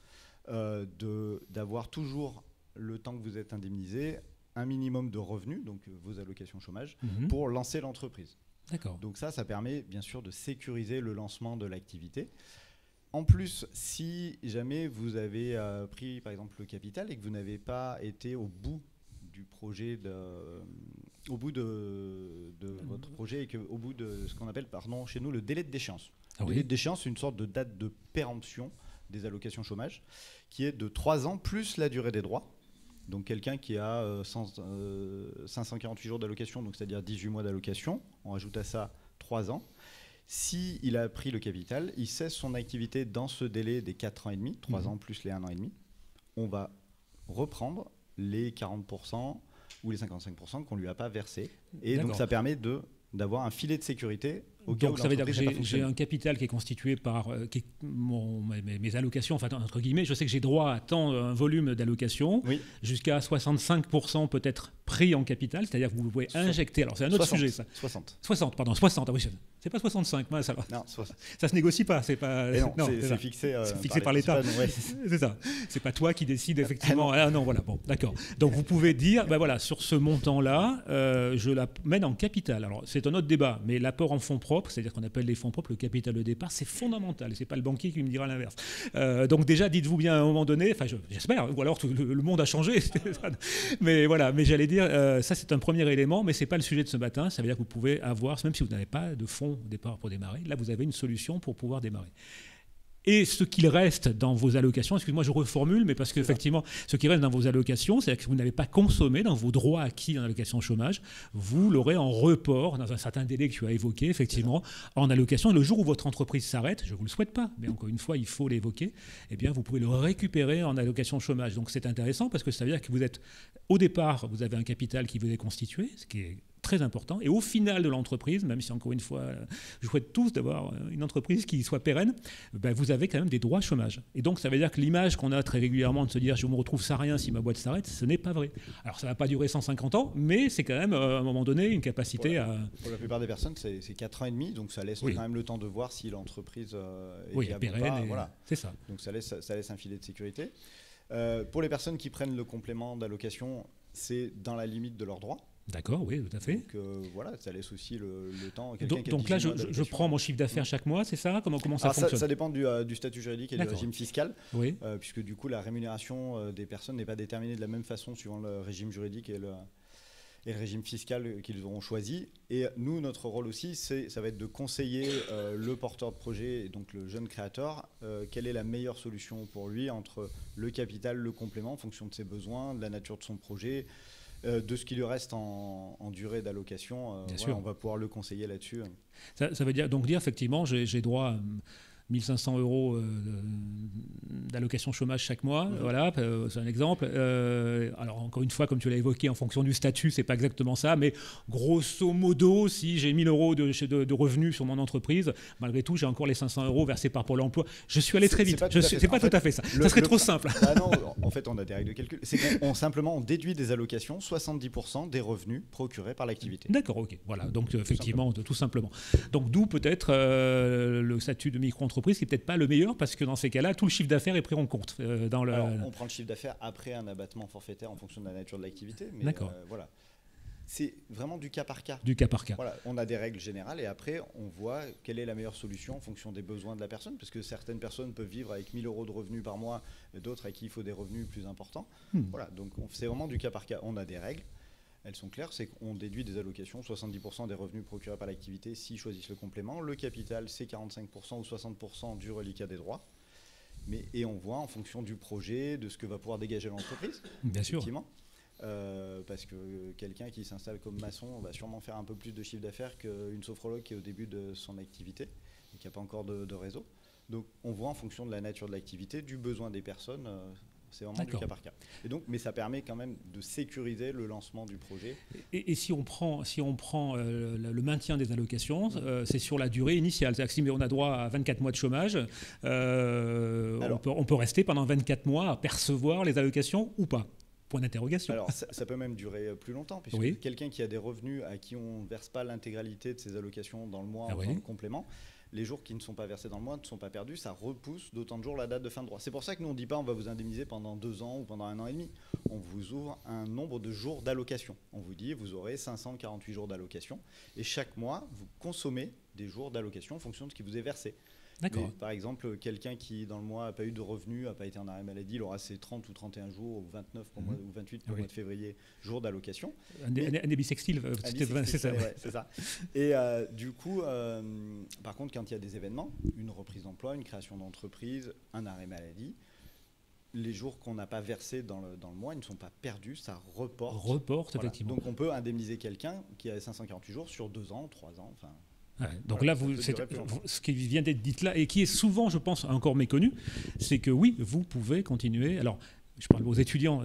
d'avoir toujours le temps que vous êtes indemnisé, un minimum de revenus, donc vos allocations chômage, pour lancer l'entreprise. D'accord. Donc ça permet bien sûr de sécuriser le lancement de l'activité. En plus, si jamais vous avez pris par exemple le capital et que vous n'avez pas été au bout du projet, au bout de votre projet et au bout de ce qu'on appelle chez nous le délai de déchéance. Le délai de déchéance, c'est une sorte de date de péremption des allocations chômage qui est de 3 ans plus la durée des droits. Donc quelqu'un qui a 548 jours d'allocation, donc c'est-à-dire 18 mois d'allocation, on rajoute à ça 3 ans. S'il a pris le capital, il cesse son activité dans ce délai des 4 ans et demi, 3 ans plus les 1 an et demi. On va reprendre les 40% ou les 55% qu'on ne lui a pas versés. Et donc ça permet d'avoir un filet de sécurité. Donc ça veut dire que j'ai un capital qui est constitué par mes allocations, enfin entre guillemets, je sais que j'ai droit à un volume d'allocations, jusqu'à 65% peut-être pris en capital, c'est-à-dire que vous pouvez injecter, alors c'est un autre sujet ça. 60, ah oui, c'est pas 65, moi, ça va. Non, 60. Ça se négocie pas, c'est pas. C'est fixé, fixé par l'État. C'est ça. C'est pas toi qui décide effectivement. Ah non, voilà, bon, d'accord. Donc vous pouvez dire, sur ce montant-là, je la mène en capital. Alors c'est un autre débat, mais l'apport en fonds propres, c'est-à-dire qu'on appelle les fonds propres le capital de départ, c'est fondamental. C'est pas le banquier qui me dira l'inverse. Donc déjà, dites-vous bien à un moment donné, enfin j'espère, ou alors le monde a changé. Mais voilà, mais j'allais dire, ça c'est un premier élément, mais c'est pas le sujet de ce matin. Ça veut dire que vous pouvez avoir, même si vous n'avez pas de fonds au départ pour démarrer, là vous avez une solution pour pouvoir démarrer. Et ce qu'il reste dans vos allocations, excuse-moi, je reformule, mais parce qu'effectivement, ce qui reste dans vos allocations, c'est-à-dire que vous n'avez pas consommé dans vos droits acquis en allocation chômage, vous l'aurez en report dans un certain délai que tu as évoqué, effectivement, en allocation. Et le jour où votre entreprise s'arrête, je ne vous le souhaite pas, mais encore une fois, il faut l'évoquer, eh bien, vous pouvez le récupérer en allocation chômage. Donc c'est intéressant parce que ça veut dire que vous êtes, au départ, vous avez un capital qui vous est constitué, ce qui est très important. Et au final de l'entreprise, même si encore une fois, je souhaite tous d'avoir une entreprise qui soit pérenne, vous avez quand même des droits chômage. Et donc ça veut dire que l'image qu'on a très régulièrement de se dire je me retrouve sans rien si ma boîte s'arrête, ce n'est pas vrai. Alors ça ne va pas durer 150 ans, mais c'est quand même à un moment donné une capacité à... Pour la plupart des personnes, c'est 4 ans et demi, donc ça laisse quand même le temps de voir si l'entreprise est pérenne. Voilà. C'est ça. Donc ça laisse un filet de sécurité. Pour les personnes qui prennent le complément d'allocation, c'est dans la limite de leurs droits. D'accord, oui, tout à fait. Donc voilà, ça laisse aussi le temps. Donc là, je prends mon chiffre d'affaires chaque mois, c'est ça ? Comment ça fonctionne ? Ça dépend du statut juridique et du régime fiscal, puisque du coup, la rémunération des personnes n'est pas déterminée de la même façon suivant le régime juridique et le régime fiscal qu'ils auront choisi. Et nous, notre rôle aussi, ça va être de conseiller le porteur de projet, et donc le jeune créateur, quelle est la meilleure solution pour lui entre le capital, le complément, en fonction de ses besoins, de la nature de son projet, de ce qui lui reste en durée d'allocation. On va pouvoir le conseiller là-dessus. Ça veut dire effectivement, j'ai droit 1500 € d'allocation chômage chaque mois. Voilà, c'est un exemple. Alors encore une fois, comme tu l'as évoqué, en fonction du statut, c'est pas exactement ça, mais grosso modo, si j'ai 1000 € de revenus sur mon entreprise, malgré tout, j'ai encore les 500 € versés par Pôle emploi. Je suis allé très vite. C'est pas tout à fait ça. Ça serait trop simple. Ah non, en fait, on a des règles de calcul. C'est qu'on simplement on déduit des allocations 70% des revenus procurés par l'activité. D'accord, ok. Voilà, donc effectivement, tout simplement. Donc d'où peut-être le statut de micro-entreprise qui n'est peut-être pas le meilleur, parce que dans ces cas-là, tout le chiffre d'affaires est pris en compte. Alors, on prend le chiffre d'affaires après un abattement forfaitaire en fonction de la nature de l'activité. D'accord. Voilà. C'est vraiment du cas par cas. Du cas par cas. Voilà, on a des règles générales et après on voit quelle est la meilleure solution en fonction des besoins de la personne, parce que certaines personnes peuvent vivre avec 1000 € de revenus par mois, d'autres à qui il faut des revenus plus importants. Voilà, donc c'est vraiment du cas par cas. On a des règles, elles sont claires, c'est qu'on déduit des allocations, 70% des revenus procurés par l'activité s'ils choisissent le complément. Le capital, c'est 45% ou 60% du reliquat des droits. Et on voit en fonction du projet, de ce que va pouvoir dégager l'entreprise. Bien sûr. Parce que quelqu'un qui s'installe comme maçon va sûrement faire un peu plus de chiffre d'affaires qu'une sophrologue qui est au début de son activité et qui n'a pas encore de réseau. Donc on voit en fonction de la nature de l'activité, du besoin des personnes, c'est vraiment du cas par cas. Et donc, mais ça permet quand même de sécuriser le lancement du projet. Et si on prend le maintien des allocations, c'est sur la durée initiale. C'est-à-dire que si on a droit à 24 mois de chômage, on peut rester pendant 24 mois à percevoir les allocations ou pas. Point d'interrogation. Alors, ça peut même durer plus longtemps, puisque quelqu'un qui a des revenus à qui on ne verse pas l'intégralité de ses allocations dans le mois en faisant le complément, les jours qui ne sont pas versés dans le mois ne sont pas perdus, ça repousse d'autant de jours la date de fin de droit. C'est pour ça que nous, on ne dit pas on va vous indemniser pendant 2 ans ou pendant 1 an et demi. On vous ouvre un nombre de jours d'allocation. On vous dit vous aurez 548 jours d'allocation et chaque mois, vous consommez des jours d'allocation en fonction de ce qui vous est versé. D'accord. Par exemple, quelqu'un qui, dans le mois, n'a pas eu de revenus, n'a pas été en arrêt maladie, il aura ses 30 ou 31 jours, ou 29 pour ou 28 pour le mois de février, jours d'allocation. Un débit sextile, c'est ça. Ouais, c'est ça. Et du coup, par contre, quand il y a des événements, une reprise d'emploi, une création d'entreprise, un arrêt maladie, les jours qu'on n'a pas versés dans le mois, ils ne sont pas perdus, ça reporte. Voilà. Effectivement. Donc on peut indemniser quelqu'un qui a 548 jours sur 2 ans, 3 ans, enfin... Ouais, donc là, ce qui vient d'être dit là, et qui est souvent, je pense, encore méconnu, c'est que oui, vous pouvez continuer. Alors, je parle aux étudiants,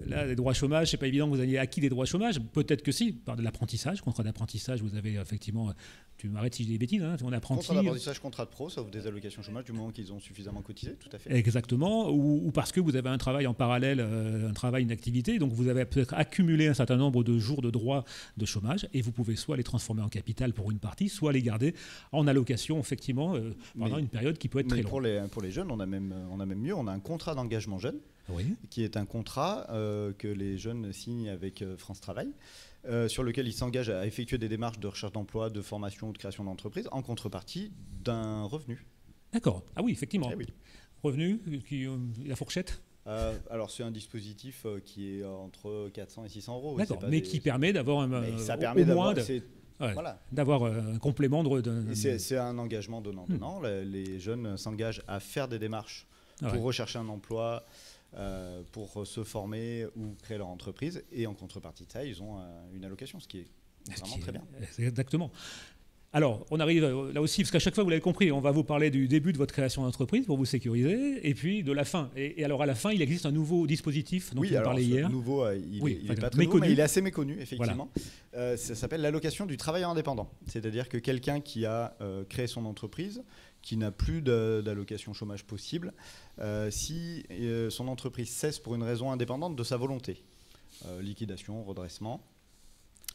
là, les droits chômage, c'est pas évident que vous ayez acquis des droits chômage. Peut-être que si, par de l'apprentissage, contrat d'apprentissage, vous avez effectivement, tu m'arrêtes si je dis des bêtises, on apprenti. Contrat d'apprentissage, contrat de pro, ça ouvre des allocations chômage du moment qu'ils ont suffisamment cotisé, tout à fait. Exactement, ou parce que vous avez un travail en parallèle, une activité, donc vous avez peut-être accumulé un certain nombre de jours de droits de chômage, et vous pouvez soit les transformer en capital pour une partie, soit les garder en allocation, effectivement, pendant une période qui peut être très longue. Pour les jeunes, on a même mieux, on a un contrat d'engagement jeune. Oui. Qui est un contrat que les jeunes signent avec France Travail, sur lequel ils s'engagent à effectuer des démarches de recherche d'emploi, de formation ou de création d'entreprise en contrepartie d'un revenu. D'accord. Ah oui, effectivement. Eh oui. Revenu, la fourchette. Alors c'est un dispositif qui est entre 400 et 600 euros. D'accord, mais qui permet d'avoir ça permet d'avoir... Voilà. D'avoir un complément c'est un engagement donnant-donnant. Les jeunes s'engagent à faire des démarches pour rechercher un emploi, pour se former ou créer leur entreprise, et en contrepartie de ça, ils ont une allocation, ce qui est vraiment très bien. Exactement. Alors, on arrive là aussi, parce qu'à chaque fois, vous l'avez compris, on va vous parler du début de votre création d'entreprise pour vous sécuriser, et puis de la fin. Et alors, à la fin, il existe un nouveau dispositif dont on parlait hier. Nouveau, il est pas très nouveau, mais il est assez méconnu, effectivement. Voilà. Ça s'appelle l'allocation du travailleur indépendant. C'est-à-dire que quelqu'un qui a créé son entreprise, qui n'a plus d'allocation chômage possible, si son entreprise cesse pour une raison indépendante de sa volonté, liquidation, redressement,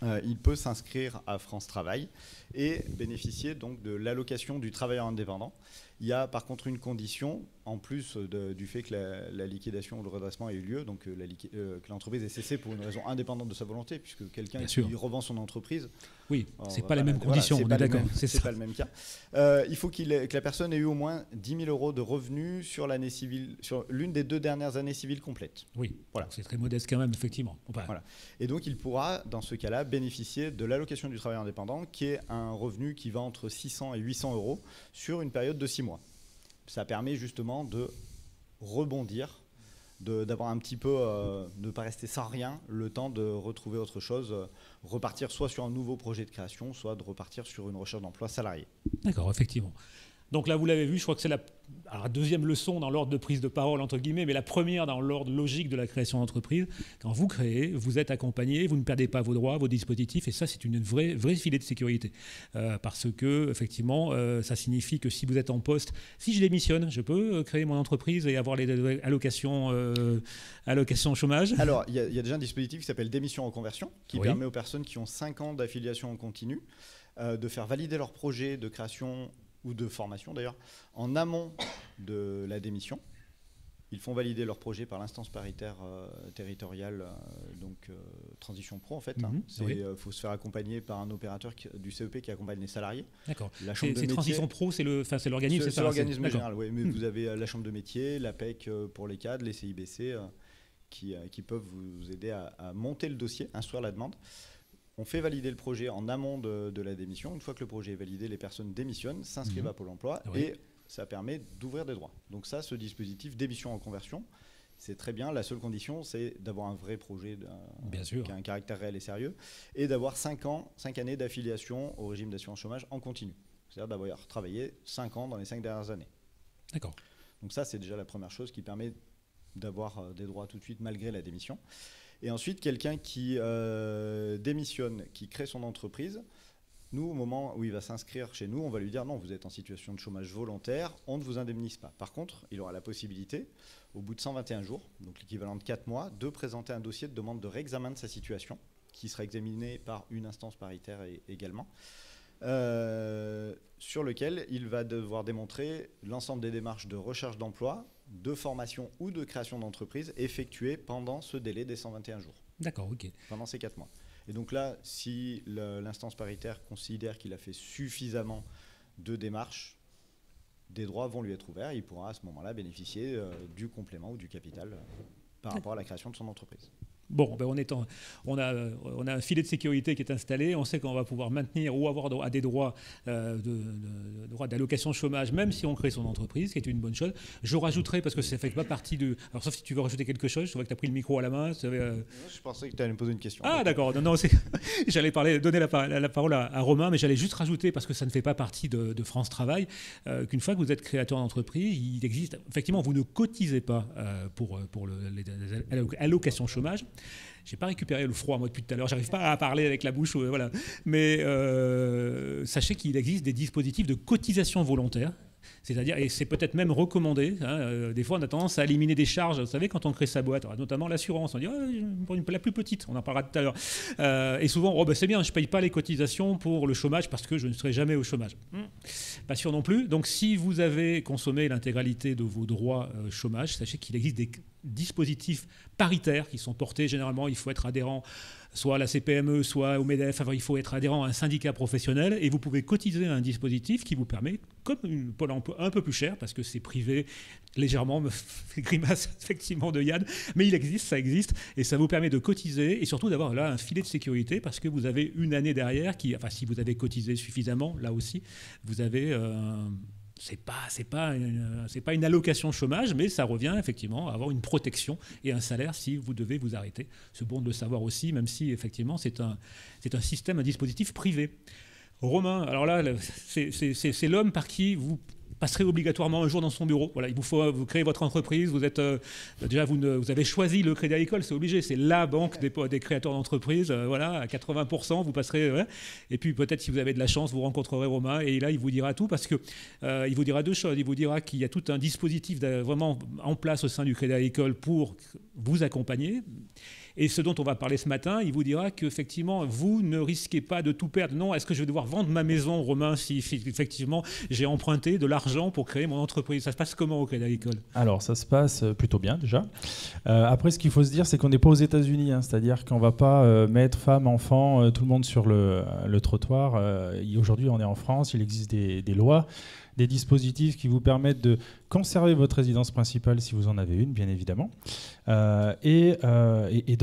il peut s'inscrire à France Travail et bénéficier donc de l'allocation du travailleur indépendant. Il y a par contre une condition, en plus du fait que la liquidation ou le redressement ait eu lieu, donc que l'entreprise ait cessé pour une raison indépendante de sa volonté, puisque quelqu'un qui revend son entreprise... Oui, c'est pas les mêmes conditions, on est d'accord. C'est pas le même cas. Il faut que la personne ait eu au moins 10 000 euros de revenus sur l'année civile, sur l'une des 2 dernières années civiles complètes. Oui, voilà. C'est très modeste quand même, effectivement. Voilà. Et donc il pourra, dans ce cas-là, bénéficier de l'allocation du travail indépendant, qui est un revenu qui va entre 600 et 800 euros sur une période de 6 mois. Ça permet justement de rebondir, d'avoir un petit peu, de ne pas rester sans rien, le temps de retrouver autre chose, repartir soit sur un nouveau projet de création, soit de repartir sur une recherche d'emploi salarié. D'accord, effectivement. Donc là, vous l'avez vu, je crois que c'est la deuxième leçon dans l'ordre de prise de parole, entre guillemets, mais la première dans l'ordre logique de la création d'entreprise. Quand vous créez, vous êtes accompagné, vous ne perdez pas vos droits, vos dispositifs, et ça, c'est une vraie filet de sécurité. Parce que, effectivement, ça signifie que si vous êtes en poste, si je démissionne, je peux créer mon entreprise et avoir les allocations chômage. Alors, il y a déjà un dispositif qui s'appelle démission en conversion, qui permet aux personnes qui ont 5 ans d'affiliation en continu de faire valider leur projet de création ou de formation d'ailleurs, en amont de la démission. Ils font valider leur projet par l'instance paritaire territoriale, Transition Pro en fait. Il faut se faire accompagner par un opérateur du CEP qui accompagne les salariés. D'accord. C'est Transition Pro, c'est l'organisme, c'est l'organisme général, oui. Mais vous avez la chambre de métier, l'APEC pour les cadres, les CIBC qui peuvent vous aider à monter le dossier, instruire la demande. On fait valider le projet en amont de la démission. Une fois que le projet est validé, les personnes démissionnent, s'inscrivent à Pôle emploi et ça permet d'ouvrir des droits. Donc ça, ce dispositif démission en conversion, c'est très bien. La seule condition, c'est d'avoir un vrai projet qui a un caractère réel et sérieux et d'avoir 5 années d'affiliation au régime d'assurance chômage en continu. C'est-à-dire d'avoir travaillé 5 ans dans les 5 dernières années. D'accord. Donc ça, c'est déjà la première chose qui permet d'avoir des droits tout de suite malgré la démission. Et ensuite, quelqu'un qui démissionne, qui crée son entreprise, nous, au moment où il va s'inscrire chez nous, on va lui dire non, vous êtes en situation de chômage volontaire, on ne vous indemnise pas. Par contre, il aura la possibilité, au bout de 121 jours, donc l'équivalent de 4 mois, de présenter un dossier de demande de réexamen de sa situation, qui sera examiné par une instance paritaire également, sur lequel il va devoir démontrer l'ensemble des démarches de recherche d'emploi, de formation ou de création d'entreprise effectuées pendant ce délai des 121 jours. D'accord, ok. Pendant ces 4 mois. Et donc là, si l'instance paritaire considère qu'il a fait suffisamment de démarches, des droits vont lui être ouverts et il pourra à ce moment-là bénéficier du complément ou du capital par rapport à la création de son entreprise. Bon, ben on a un filet de sécurité qui est installé. On sait qu'on va pouvoir maintenir ou avoir à des droits d'allocation chômage, même si on crée son entreprise, ce qui est une bonne chose. Je rajouterai, parce que ça ne fait pas partie de... Alors, sauf si tu veux rajouter quelque chose, je vois que tu as pris le micro à la main. Je pensais que tu allais me poser une question. Ah, d'accord. Non, j'allais donner la parole à Romain, mais j'allais juste rajouter, parce que ça ne fait pas partie de France Travail, qu'une fois que vous êtes créateur d'entreprise, il existe... Effectivement, vous ne cotisez pas pour les allocations chômage. J'ai pas récupéré le froid moi depuis tout à l'heure, j'arrive pas à parler avec la bouche, voilà. Mais sachez qu'il existe des dispositifs de cotisation volontaire. C'est-à-dire, et c'est peut-être même recommandé, des fois on a tendance à éliminer des charges, vous savez, quand on crée sa boîte, notamment l'assurance, on dit la plus petite, on en parlera tout à l'heure. Et souvent, c'est bien, je ne paye pas les cotisations pour le chômage parce que je ne serai jamais au chômage. Pas sûr non plus. Donc si vous avez consommé l'intégralité de vos droits chômage, sachez qu'il existe des dispositifs paritaires qui sont portés, généralement il faut être adhérent soit à la CPME, soit au MEDEF, il faut être adhérent à un syndicat professionnel et vous pouvez cotiser à un dispositif qui vous permet, comme une Pôle emploi un peu plus cher, parce que c'est privé, légèrement, me fait grimace effectivement de Yann, mais il existe, ça existe, et ça vous permet de cotiser et surtout d'avoir là un filet de sécurité parce que vous avez une année derrière qui, si vous avez cotisé suffisamment, là aussi, vous avez c'est pas une allocation chômage, mais ça revient effectivement à avoir une protection et un salaire si vous devez vous arrêter. C'est bon de le savoir aussi, même si effectivement c'est un système, un dispositif privé. Romain, alors là, c'est l'homme par qui vous passerez obligatoirement un jour dans son bureau. Voilà, vous créez votre entreprise, vous avez choisi le Crédit Agricole, c'est obligé, c'est la banque des créateurs d'entreprises, à 80%, vous passerez, et puis peut-être si vous avez de la chance, vous rencontrerez Romain, et là il vous dira tout, parce que il vous dira deux choses, il vous dira qu'il y a tout un dispositif vraiment en place au sein du Crédit Agricole pour vous accompagner. Et ce dont on va parler ce matin, il vous dira qu'effectivement, vous ne risquez pas de tout perdre. Non, est-ce que je vais devoir vendre ma maison, Romain, si effectivement j'ai emprunté de l'argent pour créer mon entreprise? Ça se passe comment au Crédit Agricole? Alors, ça se passe plutôt bien déjà. Après, ce qu'il faut se dire, c'est qu'on n'est pas aux États-Unis. C'est-à-dire qu'on ne va pas mettre femmes, enfants, tout le monde sur le trottoir. Aujourd'hui, on est en France, il existe des lois, des dispositifs qui vous permettent de conserver votre résidence principale si vous en avez une, bien évidemment, et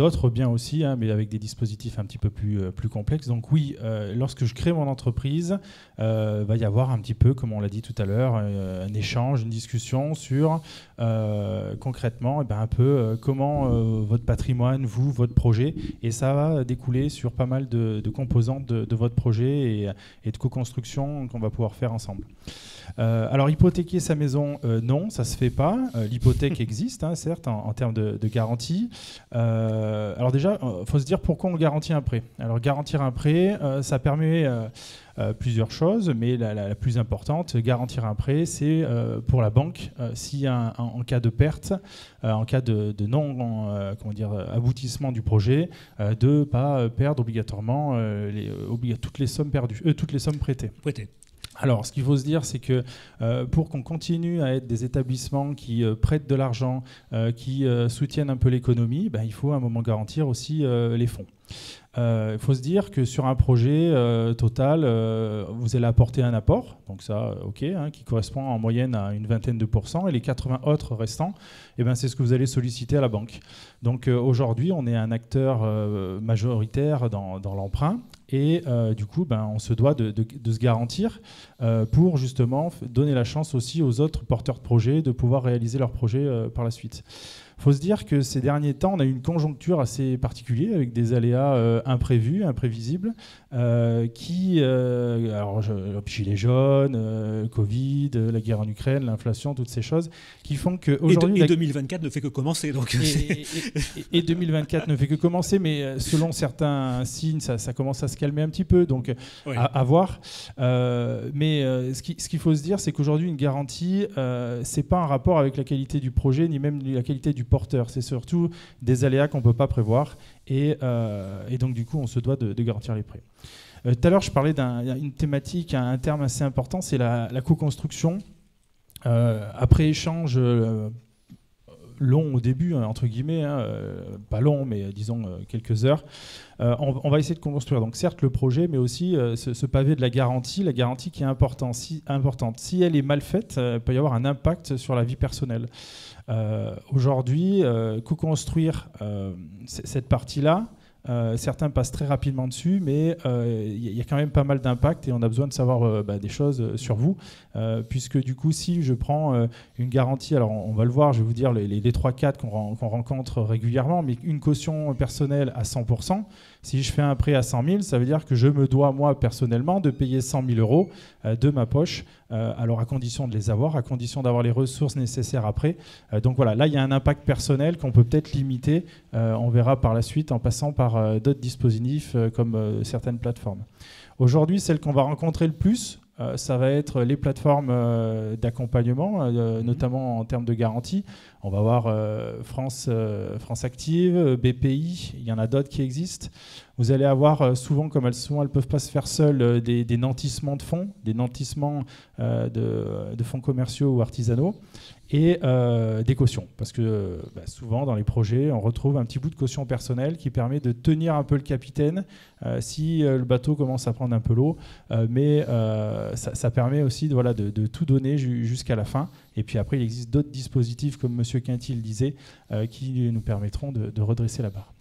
d'autres biens aussi, hein, mais avec des dispositifs un petit peu plus complexes. Donc oui, lorsque je crée mon entreprise, va y avoir un petit peu, comme on l'a dit tout à l'heure, un échange, une discussion sur concrètement un peu comment votre patrimoine, votre projet, et ça va découler sur pas mal de composantes de votre projet et de co-construction qu'on va pouvoir faire ensemble. Alors hypothéquer sa maison, non, ça se fait pas. L'hypothèque existe, hein, certes, en termes de garantie. Alors déjà, il faut se dire pourquoi on garantit un prêt. Alors garantir un prêt, ça permet plusieurs choses, mais la plus importante, garantir un prêt, c'est pour la banque, si en cas de perte, en cas de non aboutissement du projet, de ne pas perdre obligatoirement toutes les sommes perdues, toutes les sommes prêtées. Alors, ce qu'il faut se dire, c'est que pour qu'on continue à être des établissements qui prêtent de l'argent, qui soutiennent un peu l'économie, il faut à un moment garantir aussi les fonds. Il faut se dire que sur un projet total, vous allez apporter un apport, donc ça, ok, hein, qui correspond en moyenne à une vingtaine de %, et les 80 autres restants, c'est ce que vous allez solliciter à la banque. Donc aujourd'hui, on est un acteur majoritaire dans l'emprunt, et du coup, on se doit de se garantir pour justement donner la chance aussi aux autres porteurs de projets de pouvoir réaliser leurs projets par la suite. Il faut se dire que ces derniers temps, on a eu une conjoncture assez particulière avec des aléas imprévus, imprévisibles, gilets jaunes, Covid, la guerre en Ukraine, l'inflation, toutes ces choses, qui font qu'aujourd'hui... Et 2024 ne fait que commencer. Donc et 2024 ne fait que commencer, mais selon certains signes, ça commence à se calmer un petit peu, donc oui. à voir. Mais ce qu'il faut se dire, c'est qu'aujourd'hui, une garantie, c'est pas un rapport avec la qualité du projet, ni même la qualité du porteur. C'est surtout des aléas qu'on ne peut pas prévoir. Et donc, du coup, on se doit de garantir les prêts. Tout à l'heure, je parlais d'une thématique, un terme assez important, c'est la co-construction. Après échange long au début, entre guillemets, pas long, mais disons quelques heures, on va essayer de construire. Donc certes le projet, mais aussi ce pavé de la garantie qui est importante. Si elle est mal faite, il peut y avoir un impact sur la vie personnelle. Aujourd'hui, co-construire cette partie-là, certains passent très rapidement dessus, mais il y a quand même pas mal d'impact et on a besoin de savoir des choses sur vous, puisque du coup, si je prends une garantie, alors on va le voir, je vais vous dire les 3 cas qu'on rencontre régulièrement, mais une caution personnelle à 100%, si je fais un prêt à 100 000, ça veut dire que je me dois, moi, personnellement, de payer 100 000 € de ma poche, alors à condition de les avoir, à condition d'avoir les ressources nécessaires après. Donc voilà, là, il y a un impact personnel qu'on peut peut-être limiter, on verra par la suite en passant par d'autres dispositifs comme certaines plateformes. Aujourd'hui, celle qu'on va rencontrer le plus, ça va être les plateformes d'accompagnement, notamment en termes de garantie. On va voir France Active, BPI, il y en a d'autres qui existent. Vous allez avoir souvent, comme elles ne peuvent pas se faire seules, des nantissements de fonds, des nantissements de fonds commerciaux ou artisanaux, et des cautions. Parce que souvent, dans les projets, on retrouve un petit bout de caution personnelle qui permet de tenir un peu le capitaine si le bateau commence à prendre un peu l'eau. Mais ça permet aussi de tout donner jusqu'à la fin. Et puis après, il existe d'autres dispositifs, comme M. Quinty le disait, qui nous permettront de redresser la barre.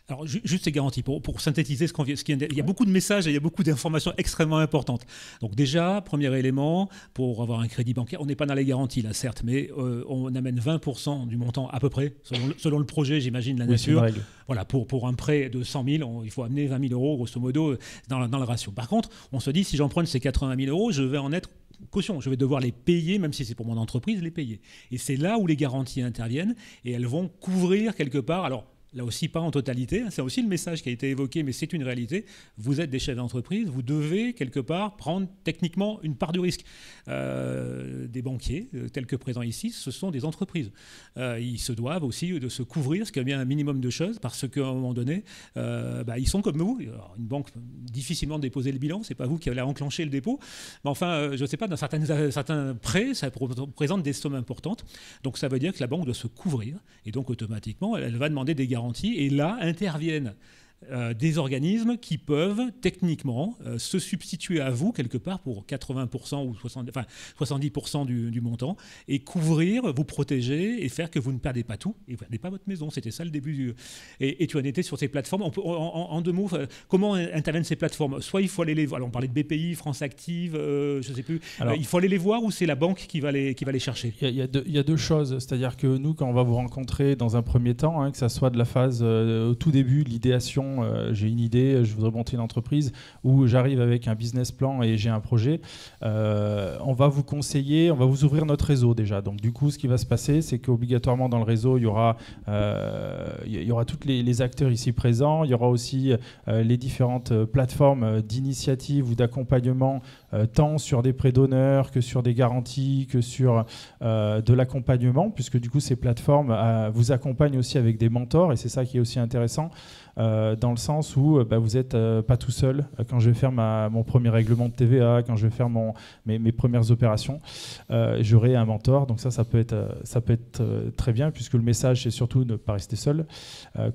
Alors, juste ces garanties, pour synthétiser il y a beaucoup de messages et il y a beaucoup d'informations extrêmement importantes. Donc déjà, premier élément, pour avoir un crédit bancaire, on n'est pas dans les garanties là, certes, mais on amène 20% du montant à peu près, selon le projet, j'imagine, la nature. Voilà, pour un prêt de 100 000, il faut amener 20 000 € grosso modo dans le ratio. Par contre, on se dit, si j'emprunte ces 80 000 €, je vais en être caution, je vais devoir les payer, même si c'est pour mon entreprise, les payer. Et c'est là où les garanties interviennent et elles vont couvrir quelque part, alors là aussi pas en totalité, c'est aussi le message qui a été évoqué, mais c'est une réalité. Vous êtes des chefs d'entreprise, vous devez quelque part prendre techniquement une part du risque. Des banquiers, tels que présents ici, ce sont des entreprises. Ils se doivent aussi de se couvrir, ce qui est bien un minimum de choses, parce qu'à un moment donné, ils sont comme vous. Alors, une banque, difficilement déposer le bilan, c'est pas vous qui allez enclencher le dépôt, mais enfin, je ne sais pas, dans certains prêts, ça représente des sommes importantes. Donc ça veut dire que la banque doit se couvrir, et donc automatiquement, elle va demander des garanties. Et là interviennent des organismes qui peuvent techniquement se substituer à vous quelque part pour 80% ou 70% du montant et couvrir, vous protéger et faire que vous ne perdez pas tout et vous ne perdez pas votre maison. C'était ça le début. Et tu en étais sur ces plateformes. En 2 mots, comment interviennent ces plateformes? Soit il faut aller les voir. Alors on parlait de BPI, France Active, je ne sais plus. Alors, il faut aller les voir ou c'est la banque qui va les chercher? Il y a deux choses. C'est-à-dire que nous, quand on va vous rencontrer dans un premier temps, que ça soit de la phase au tout début, l'idéation, j'ai une idée, je voudrais monter une entreprise, ou j'arrive avec un business plan et j'ai un projet, on va vous conseiller, on va vous ouvrir notre réseau déjà. Donc du coup, ce qui va se passer, c'est qu'obligatoirement dans le réseau, il y aura tous les acteurs ici présents, il y aura aussi les différentes plateformes d'initiative ou d'accompagnement, tant sur des prêts d'honneur que sur des garanties, que sur de l'accompagnement, puisque du coup ces plateformes vous accompagnent aussi avec des mentors, et c'est ça qui est aussi intéressant, dans le sens où vous n'êtes pas tout seul. Quand je vais faire mon premier règlement de TVA, quand je vais faire mes premières opérations, j'aurai un mentor. Donc ça peut être très bien, puisque le message, c'est surtout ne pas rester seul,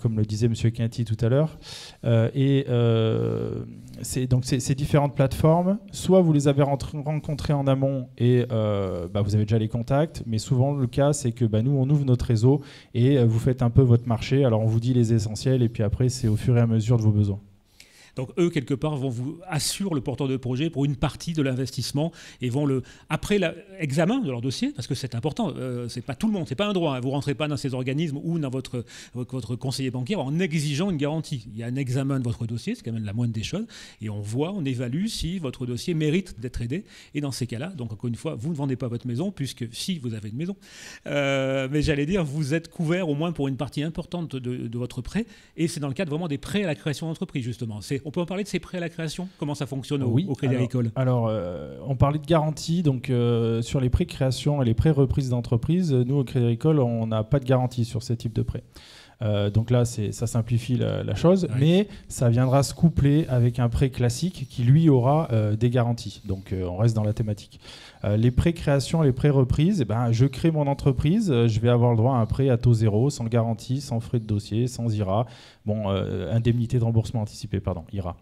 comme le disait M. Quinty tout à l'heure. Donc ces différentes plateformes, soit vous les avez rencontrées en amont et vous avez déjà les contacts, mais souvent le cas, c'est que nous, on ouvre notre réseau et vous faites un peu votre marché. Alors on vous dit les essentiels et puis après, c'est au fur et à mesure de vos besoins. Donc eux, quelque part, vont vous assurer le porteur de projet pour une partie de l'investissement et vont après l'examen de leur dossier, parce que c'est important, c'est pas tout le monde, c'est pas un droit, vous rentrez pas dans ces organismes ou dans votre conseiller bancaire en exigeant une garantie. Il y a un examen de votre dossier, c'est quand même la moindre des choses, et on évalue si votre dossier mérite d'être aidé, et dans ces cas-là, donc encore une fois, vous ne vendez pas votre maison, puisque si vous avez une maison, mais j'allais dire, vous êtes couvert au moins pour une partie importante de votre prêt, et c'est dans le cadre vraiment des prêts à la création d'entreprise, justement. On peut en parler de ces prêts à la création? Comment ça fonctionne au Crédit Agricole? Alors, on parlait de garantie. Donc, sur les prêts création et les prêts reprises d'entreprise, nous, au Crédit Agricole, on n'a pas de garantie sur ces types de prêts. Donc là, ça simplifie la chose, mais ça viendra se coupler avec un prêt classique qui, lui, aura des garanties. Donc, on reste dans la thématique. Les prêts création et les prêts reprises, je crée mon entreprise, je vais avoir le droit à un prêt à taux zéro, sans garantie, sans frais de dossier, sans IRA. Indemnité de remboursement anticipé, IRA.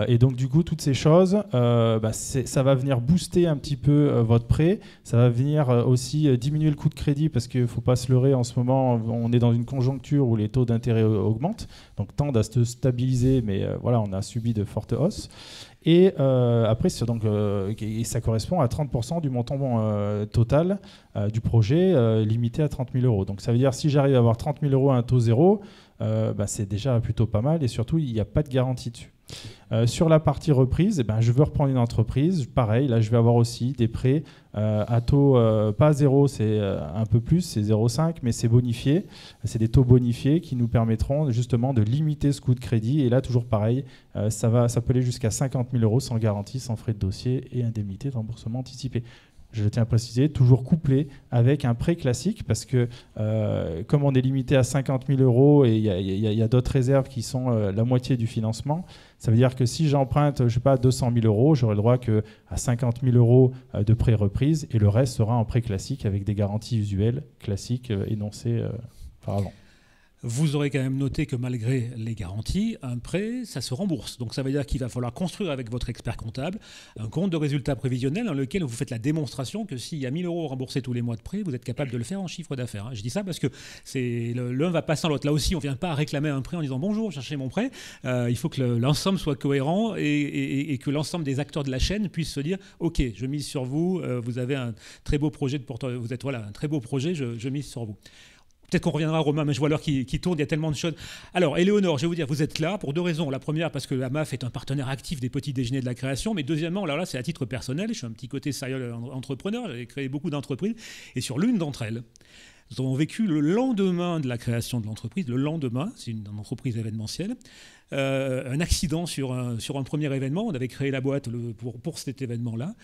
Et donc, du coup, toutes ces choses, ça va venir booster un petit peu votre prêt. Ça va venir aussi diminuer le coût de crédit, parce qu'il ne faut pas se leurrer, en ce moment, on est dans une conjoncture où les taux d'intérêt augmentent, donc tendent à se stabiliser, mais on a subi de fortes hausses. Et après, ça correspond à 30% du montant total du projet, limité à 30 000 euros. Donc ça veut dire, si j'arrive à avoir 30 000 euros à un taux zéro, c'est déjà plutôt pas mal, et surtout, il n'y a pas de garantie dessus. Sur la partie reprise, je veux reprendre une entreprise. Pareil, là, je vais avoir aussi des prêts à taux pas zéro, c'est un peu plus, c'est 0,5, mais c'est bonifié. C'est des taux bonifiés qui nous permettront justement de limiter ce coût de crédit. Et là, toujours pareil, ça peut aller jusqu'à 50 000 euros sans garantie, sans frais de dossier et indemnité de remboursement anticipé. Je tiens à préciser, toujours couplé avec un prêt classique, parce que comme on est limité à 50 000 euros et il y a d'autres réserves qui sont la moitié du financement, ça veut dire que si j'emprunte, 200 000 euros, j'aurai le droit qu'à 50 000 euros de prêt reprise, et le reste sera en prêt classique avec des garanties usuelles classiques énoncées auparavant. Vous aurez quand même noté que malgré les garanties, un prêt, ça se rembourse. Donc ça veut dire qu'il va falloir construire avec votre expert comptable un compte de résultat prévisionnel dans lequel vous faites la démonstration que s'il y a 1 000 euros remboursés tous les mois de prêt, vous êtes capable de le faire en chiffre d'affaires. Je dis ça parce que l'un va pas sans l'autre. Là aussi, on ne vient pas réclamer un prêt en disant « Bonjour, cherchez mon prêt ». Il faut que l'ensemble soit cohérent et que l'ensemble des acteurs de la chaîne puissent se dire « Ok, je mise sur vous, vous avez un très beau projet, vous êtes un très beau projet, je mise sur vous ». Peut-être qu'on reviendra, Romain, mais je vois l'heure qui tourne, il y a tellement de choses. Alors, Éléonore, je vais vous dire, vous êtes là pour 2 raisons. La première, parce que la MAF est un partenaire actif des petits déjeuners de la création, mais deuxièmement, alors là, c'est à titre personnel, je suis un petit côté sérieux entrepreneur, j'ai créé beaucoup d'entreprises, et sur l'une d'entre elles, nous avons vécu le lendemain de la création de l'entreprise, le lendemain, c'est une entreprise événementielle, un accident sur un premier événement. On avait créé la boîte pour cet événement-là.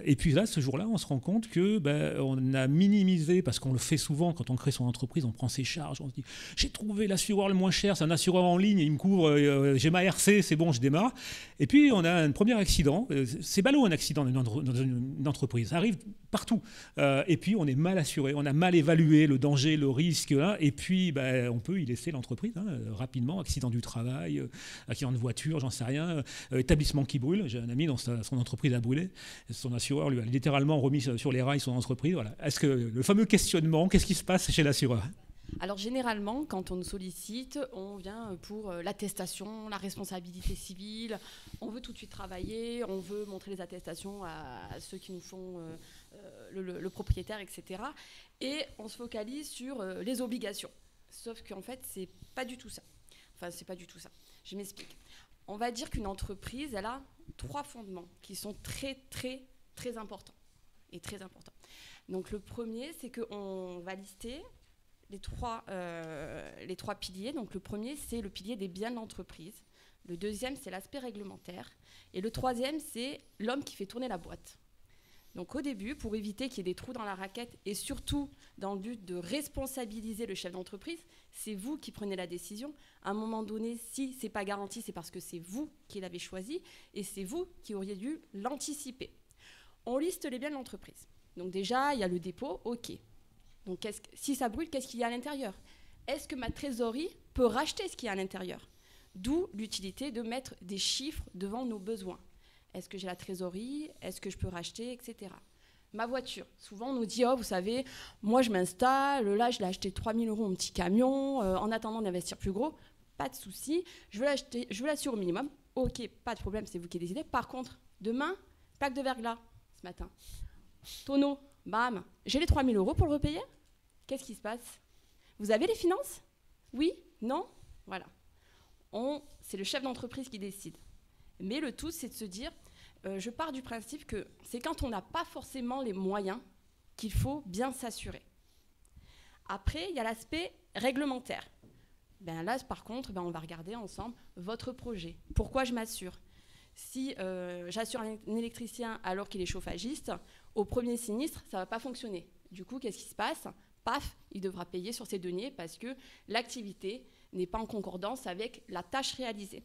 Et puis là, ce jour-là, on se rend compte que on a minimisé, parce qu'on le fait souvent quand on crée son entreprise, on prend ses charges, on se dit « J'ai trouvé l'assureur le moins cher, c'est un assureur en ligne, il me couvre, j'ai ma RC, c'est bon, je démarre. » Et puis, on a un premier accident. C'est ballot, un accident dans une entreprise. Ça arrive partout. Et puis, on est mal assuré, on a mal évalué le danger, le risque. Et puis, on peut y laisser l'entreprise rapidement, accident du travail. travail, accident de voiture, j'en sais rien, établissement qui brûle. J'ai un ami dont son entreprise a brûlé. Son assureur lui a littéralement remis sur les rails son entreprise. Voilà. Est-ce que le fameux questionnement, qu'est-ce qui se passe chez l'assureur ? Alors généralement, quand on nous sollicite, on vient pour l'attestation, la responsabilité civile, on veut tout de suite travailler, on veut montrer les attestations à ceux qui nous font le propriétaire, etc. Et on se focalise sur les obligations. Sauf qu'en fait, c'est pas du tout ça. Enfin, c'est pas du tout ça. Je m'explique. On va dire qu'une entreprise, elle a 3 fondements qui sont très, très, très importants. Et très importants. Donc le premier, c'est qu'on va lister les trois piliers. Donc le premier, c'est le pilier des biens de l'entreprise. Le deuxième, c'est l'aspect réglementaire. Et le troisième, c'est l'homme qui fait tourner la boîte. Donc au début, pour éviter qu'il y ait des trous dans la raquette et surtout dans le but de responsabiliser le chef d'entreprise, c'est vous qui prenez la décision. À un moment donné, si ce n'est pas garanti, c'est parce que c'est vous qui l'avez choisi et c'est vous qui auriez dû l'anticiper. On liste les biens de l'entreprise. Donc déjà, il y a le dépôt, ok. Donc si ça brûle, qu'est-ce qu'il y a à l'intérieur ? Est-ce que ma trésorerie peut racheter ce qu'il y a à l'intérieur ? D'où l'utilité de mettre des chiffres devant nos besoins. Est-ce que j'ai la trésorerie ? Est-ce que je peux racheter, etc. Ma voiture. Souvent, on nous dit, oh, vous savez, moi, je m'installe, là, je l'ai acheté 3 000 € mon petit camion, en attendant d'investir plus gros, pas de souci, je veux l'assurer au minimum. Ok, pas de problème, c'est vous qui décidez. Par contre, demain, plaque de verglas, ce matin. Tonneau, bam, j'ai les 3 000 € pour le repayer ? Qu'est-ce qui se passe ? Vous avez les finances ? Oui ? Non ? Voilà. C'est le chef d'entreprise qui décide. Mais le tout, c'est de se dire, je pars du principe que c'est quand on n'a pas forcément les moyens qu'il faut bien s'assurer. Après, il y a l'aspect réglementaire. Ben là, par contre, on va regarder ensemble votre projet. Pourquoi je m'assure ? Si j'assure un électricien alors qu'il est chauffagiste, au premier sinistre, ça ne va pas fonctionner. Du coup, qu'est-ce qui se passe ? Paf, il devra payer sur ses deniers parce que l'activité n'est pas en concordance avec la tâche réalisée.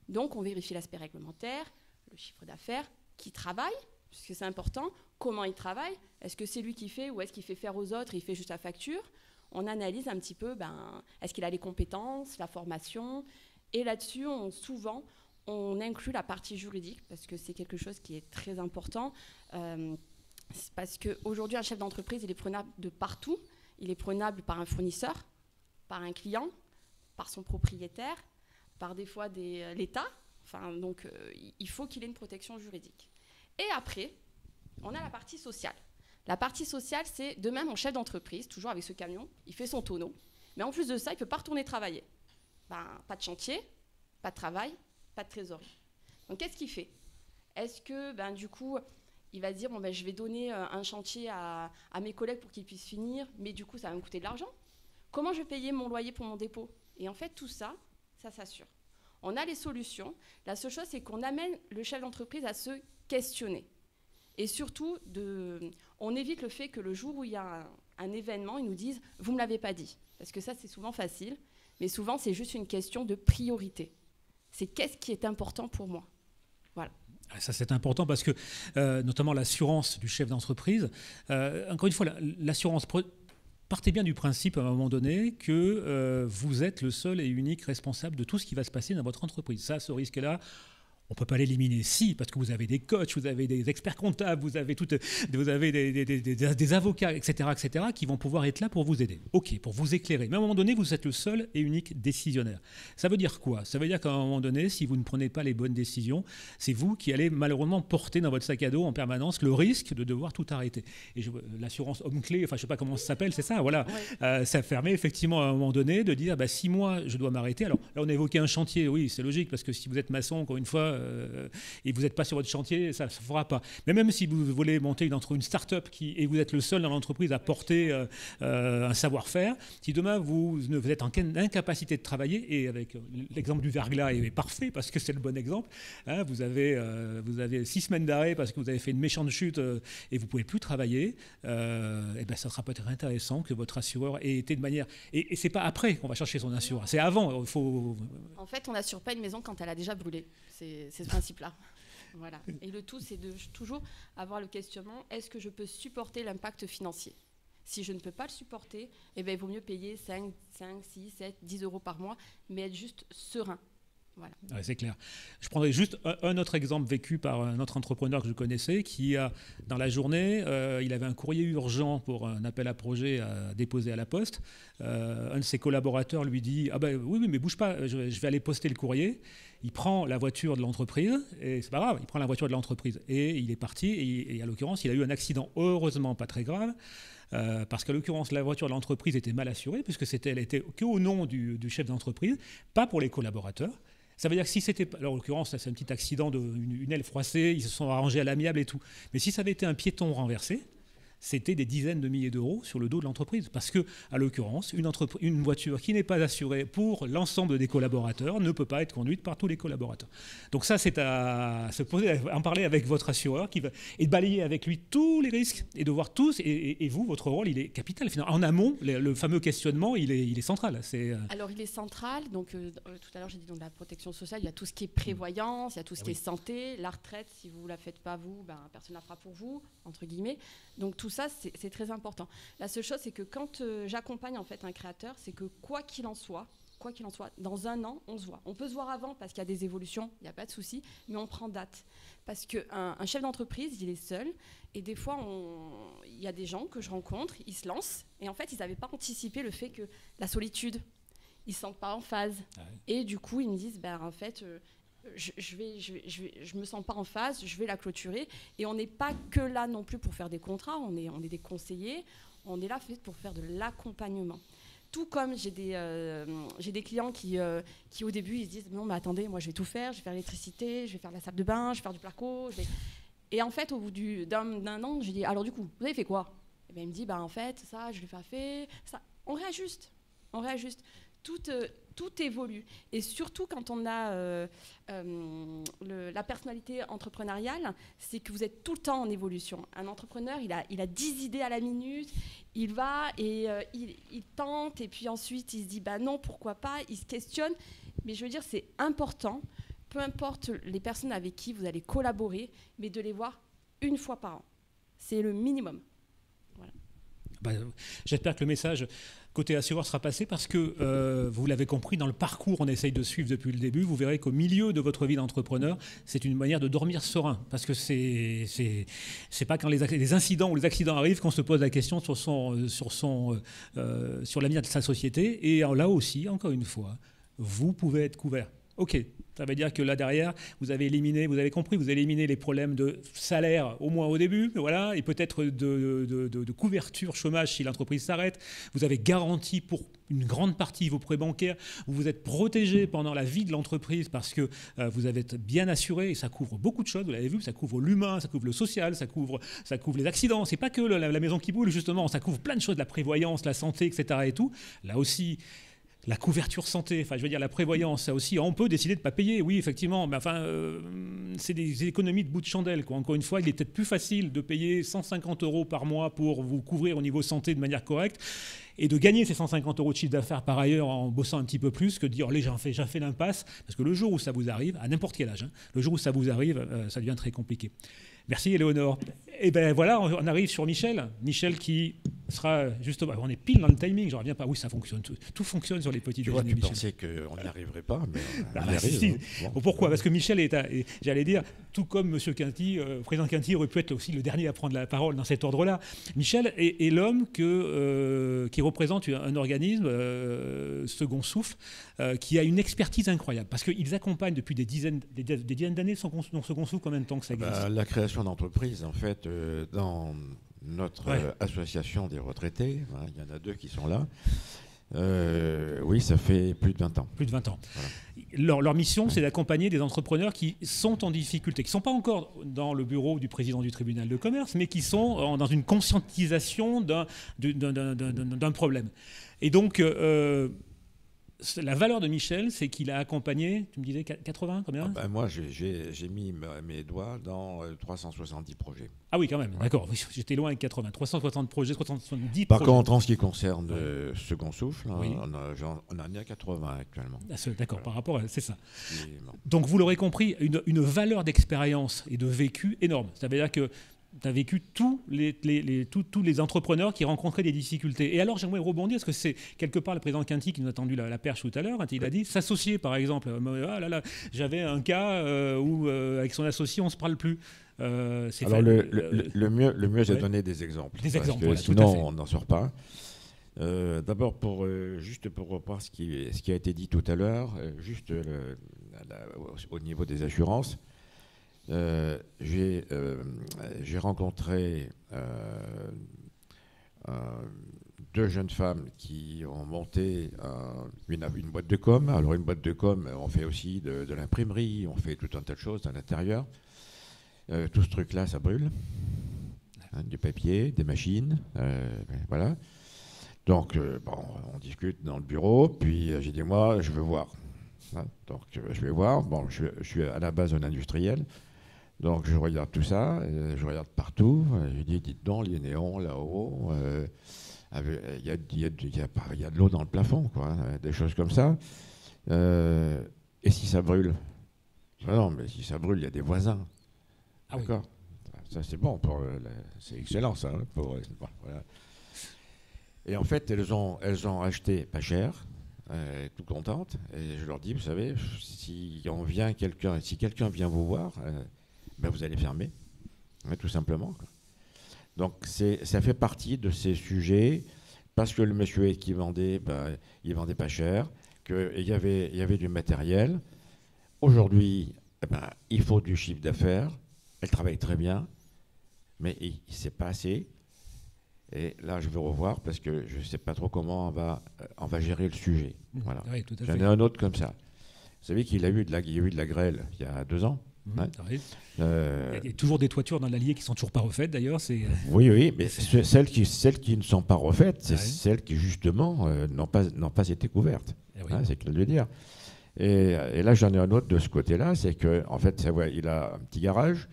Donc, on vérifie l'aspect réglementaire, le chiffre d'affaires, qui travaille, puisque c'est important, comment il travaille, est-ce que c'est lui qui fait ou est-ce qu'il fait faire aux autres et il fait juste la facture ? On analyse un petit peu, est-ce qu'il a les compétences, la formation, et là-dessus, souvent, on inclut la partie juridique, parce que c'est quelque chose qui est très important, parce qu'aujourd'hui, un chef d'entreprise, il est prenable de partout, il est prenable par un fournisseur, par un client, par son propriétaire, par des fois l'État. Donc, il faut qu'il ait une protection juridique. Et après, on a la partie sociale. La partie sociale, c'est demain, mon chef d'entreprise, toujours avec ce camion, il fait son tonneau. Mais en plus de ça, il ne peut pas retourner travailler. Pas de chantier, pas de travail, pas de trésorerie. Donc, qu'est-ce qu'il fait ? Est-ce que, du coup, il va se dire, je vais donner un chantier à mes collègues pour qu'ils puissent finir, mais du coup, ça va me coûter de l'argent ? Comment je vais payer mon loyer pour mon dépôt ? Et en fait, tout ça, ça s'assure. On a les solutions. La seule chose, c'est qu'on amène le chef d'entreprise à se questionner. Et surtout, on évite le fait que le jour où il y a un événement, ils nous disent « vous ne me l'avez pas dit ». Parce que ça, c'est souvent facile. Mais souvent, c'est juste une question de priorité. C'est qu'est-ce qui est important pour moi. Voilà. Ça, c'est important parce que, notamment l'assurance du chef d'entreprise, encore une fois, l'assurance... Partez bien du principe à un moment donné que vous êtes le seul et unique responsable de tout ce qui va se passer dans votre entreprise. Ça, ce risque-là, on ne peut pas l'éliminer. Si, parce que vous avez des coachs, vous avez des experts comptables, vous avez des avocats, etc., qui vont pouvoir être là pour vous aider. OK, pour vous éclairer. Mais à un moment donné, vous êtes le seul et unique décisionnaire. Ça veut dire quoi ? Ça veut dire qu'à un moment donné, si vous ne prenez pas les bonnes décisions, c'est vous qui allez malheureusement porter dans votre sac à dos en permanence le risque de devoir tout arrêter. Et l'assurance homme-clé, je ne sais pas comment ça s'appelle, c'est ça, voilà. Ouais. Ça permet effectivement à un moment donné de dire, si moi, je dois m'arrêter. Alors là, on a évoqué un chantier, oui, c'est logique, parce que si vous êtes maçon, encore une fois, et vous n'êtes pas sur votre chantier, ça ne se fera pas. Mais même si vous voulez monter une start-up et vous êtes le seul dans l'entreprise à porter un savoir-faire, si demain vous êtes en incapacité de travailler, et avec l'exemple du verglas est parfait parce que c'est le bon exemple, hein, vous avez 6 semaines d'arrêt parce que vous avez fait une méchante chute et vous ne pouvez plus travailler, ça sera peut-être intéressant que votre assureur ait été de manière... Et ce n'est pas après qu'on va chercher son assureur, c'est avant. En fait, on n'assure pas une maison quand elle a déjà brûlé. C'est ce principe-là. Voilà. Et le tout, c'est de toujours avoir le questionnement, est-ce que je peux supporter l'impact financier ? Si je ne peux pas le supporter, il vaut mieux payer 5, 6, 7, 10 € par mois, mais être juste serein. Voilà. Ouais, c'est clair. Je prendrai juste un autre exemple vécu par un autre entrepreneur que je connaissais qui a, dans la journée, il avait un courrier urgent pour un appel à projet à déposer à la poste. Un de ses collaborateurs lui dit « Ah ben oui, mais bouge pas, je vais aller poster le courrier ». Il prend la voiture de l'entreprise, et c'est pas grave, il prend la voiture de l'entreprise. Et il est parti, et à l'occurrence, il a eu un accident, heureusement pas très grave, parce qu'à l'occurrence, la voiture de l'entreprise était mal assurée, puisque elle était qu'au nom du chef d'entreprise, pas pour les collaborateurs. Ça veut dire que si c'était, alors en l'occurrence, c'est un petit accident d'une aile froissée, ils se sont arrangés à l'amiable et tout. Mais si ça avait été un piéton renversé, c'était des dizaines de milliers d'euros sur le dos de l'entreprise. Parce que, à l'occurrence, une voiture qui n'est pas assurée pour l'ensemble des collaborateurs ne peut pas être conduite par tous les collaborateurs. Donc ça, c'est à se poser, à en parler avec votre assureur et de balayer avec lui tous les risques et de voir tous. Et vous, votre rôle, il est capital. Finalement, en amont, le fameux questionnement, il est central. Alors, il est central. Donc, tout à l'heure, j'ai dit donc la protection sociale. Il y a tout ce qui est prévoyance, il y a tout ce qui est santé, la retraite. Si vous ne la faites pas vous, personne ne la fera pour vous, entre guillemets. Donc tout ça, c'est très important. La seule chose, c'est que quand j'accompagne en fait un créateur, c'est que quoi qu'il en soit, dans un an, on se voit. On peut se voir avant parce qu'il y a des évolutions, il n'y a pas de souci, mais on prend date. Parce qu'un chef d'entreprise, il est seul, et des fois, il y a des gens que je rencontre, ils se lancent, et en fait, ils n'avaient pas anticipé le fait que la solitude, ils ne se sentent pas en phase. Ah oui. Et du coup, ils me disent, en fait... je me sens pas en phase, je vais la clôturer. Et on n'est pas que là non plus pour faire des contrats, on est des conseillers, on est là pour faire de l'accompagnement. Tout comme j'ai des clients qui au début ils se disent non mais attendez, moi je vais tout faire, je vais faire l'électricité, je vais faire la salle de bain, je vais faire du placo. Et en fait au bout d'un an, je dis alors du coup vous avez fait quoi? Et bien il me dit en fait ça je l'ai pas fait, ça. On réajuste. Tout évolue. Et surtout quand on a la personnalité entrepreneuriale, c'est que vous êtes tout le temps en évolution. Un entrepreneur, il a 10 idées à la minute, il va et il tente, et puis ensuite il se dit non, pourquoi pas, il se questionne. Mais je veux dire, c'est important, peu importe les personnes avec qui vous allez collaborer, mais de les voir une fois par an. C'est le minimum. Voilà. J'espère que le message côté assureur sera passé parce que vous l'avez compris, dans le parcours on essaye de suivre depuis le début, vous verrez qu'au milieu de votre vie d'entrepreneur, c'est une manière de dormir serein parce que c'est pas quand les incidents ou les accidents arrivent qu'on se pose la question sur l'avenir de sa société. Et là aussi, encore une fois, vous pouvez être couvert. Ok, ça veut dire que là derrière, vous avez éliminé les problèmes de salaire, au moins au début, voilà, et peut-être de couverture chômage si l'entreprise s'arrête. Vous avez garanti pour une grande partie vos prêts bancaires. Vous êtes protégé pendant la vie de l'entreprise parce que vous avez été bien assuré et ça couvre beaucoup de choses. Vous l'avez vu, ça couvre l'humain, ça couvre le social, ça couvre les accidents. C'est pas que la maison qui brûle, justement, ça couvre plein de choses, la prévoyance, la santé, etc. et tout. Là aussi, la couverture santé, enfin je veux dire la prévoyance, ça aussi, on peut décider de ne pas payer, oui effectivement, mais enfin c'est des économies de bout de chandelle, quoi. Encore une fois, il est peut-être plus facile de payer 150 € par mois pour vous couvrir au niveau santé de manière correcte et de gagner ces 150 € de chiffre d'affaires par ailleurs en bossant un petit peu plus que de dire j'ai fait l'impasse, parce que le jour où ça vous arrive, à n'importe quel âge, le jour où ça vous arrive, ça devient très compliqué. Merci Éléonore. Et ben voilà, on arrive sur Michel. Michel qui sera justement... On est pile dans le timing, je reviens pas. Oui, ça fonctionne. Tout fonctionne sur les petits déjeuners. Tu pensais qu'on n'y arriverait pas, mais on y arrive. Si. Bon, pourquoi? Parce que Michel j'allais dire, tout comme M. Quinty, président Quinty aurait pu être aussi le dernier à prendre la parole dans cet ordre-là. Michel est l'homme qui représente un organisme, Second Souffle, qui a une expertise incroyable. Parce qu'ils accompagnent depuis des dizaines d'années Second Souffle. Combien de temps que ça existe? La création d'entreprise, en fait, dans notre association des retraités, il y en a 2 qui sont là. Oui, ça fait plus de 20 ans. Plus de 20 ans. Voilà. Leur mission, c'est d'accompagner des entrepreneurs qui sont en difficulté, qui ne sont pas encore dans le bureau du président du tribunal de commerce, mais qui sont dans une conscientisation d'un problème. Et donc... la valeur de Michel, c'est qu'il a accompagné, tu me disais 80, combien? Moi, j'ai mis mes doigts dans 370 projets. Ah oui, quand même, d'accord. J'étais loin avec 80. 360 projets, 370 Par projets. contre, en ce qui concerne Second Souffle, on en est à 80 actuellement. D'accord, voilà. Par rapport à... C'est ça. Bon. Donc, vous l'aurez compris, une valeur d'expérience et de vécu énorme. Ça veut dire que tu as vécu tous les entrepreneurs qui rencontraient des difficultés. Et alors, j'aimerais rebondir, parce que c'est quelque part le président Quinty qui nous a tendu la perche tout à l'heure. Il a dit s'associer, par exemple. Ah là là, j'avais un cas où, avec son associé, on ne se parle plus. Alors, le mieux, c'est de donner des exemples. Des exemples, parce que sinon, on n'en sort pas. D'abord, juste pour reprendre ce qui a été dit tout à l'heure, juste au niveau des assurances, j'ai rencontré deux jeunes femmes qui ont monté une boîte de com. Alors une boîte de com, on fait aussi de l'imprimerie, on fait tout un tas de choses à l'intérieur. Tout ce truc-là, ça brûle. Du papier, des machines, voilà. Donc, on discute dans le bureau, puis j'ai dit, moi, je veux voir. Donc, je vais voir. Bon, je suis à la base un industriel, donc je regarde tout ça, je regarde partout. Je dis, dites donc, les néons là-haut, il y a de l'eau dans le plafond, quoi, des choses comme ça. Et si ça brûle? Non, mais si ça brûle, il y a des voisins. Ah, d'accord. Oui. Ça, c'est bon, c'est excellent, ça. Voilà. Et en fait, elles ont acheté pas cher, tout contentes. Et je leur dis, vous savez, si quelqu'un vient vous voir, vous allez fermer, tout simplement, quoi. Donc ça fait partie de ces sujets, parce que le monsieur qui vendait, il vendait pas cher, qu'il y avait du matériel. Aujourd'hui, il faut du chiffre d'affaires. Elle travaille très bien, mais c'est pas assez. Et là, je veux revoir parce que je ne sais pas trop comment on va gérer le sujet. Voilà. Oui, tout à fait. J'en ai un autre comme ça. Vous savez qu'il y a eu de la grêle il y a 2 ans. Hein. Oui. Il y a toujours des toitures dans l'Allier qui ne sont toujours pas refaites, d'ailleurs. Oui, mais celles qui ne sont pas refaites, c'est celles qui, justement, n'ont pas été couvertes. Oui. C'est le cas de le dire. Et là, j'en ai un autre de ce côté-là. C'est qu'en fait, il a un petit garage.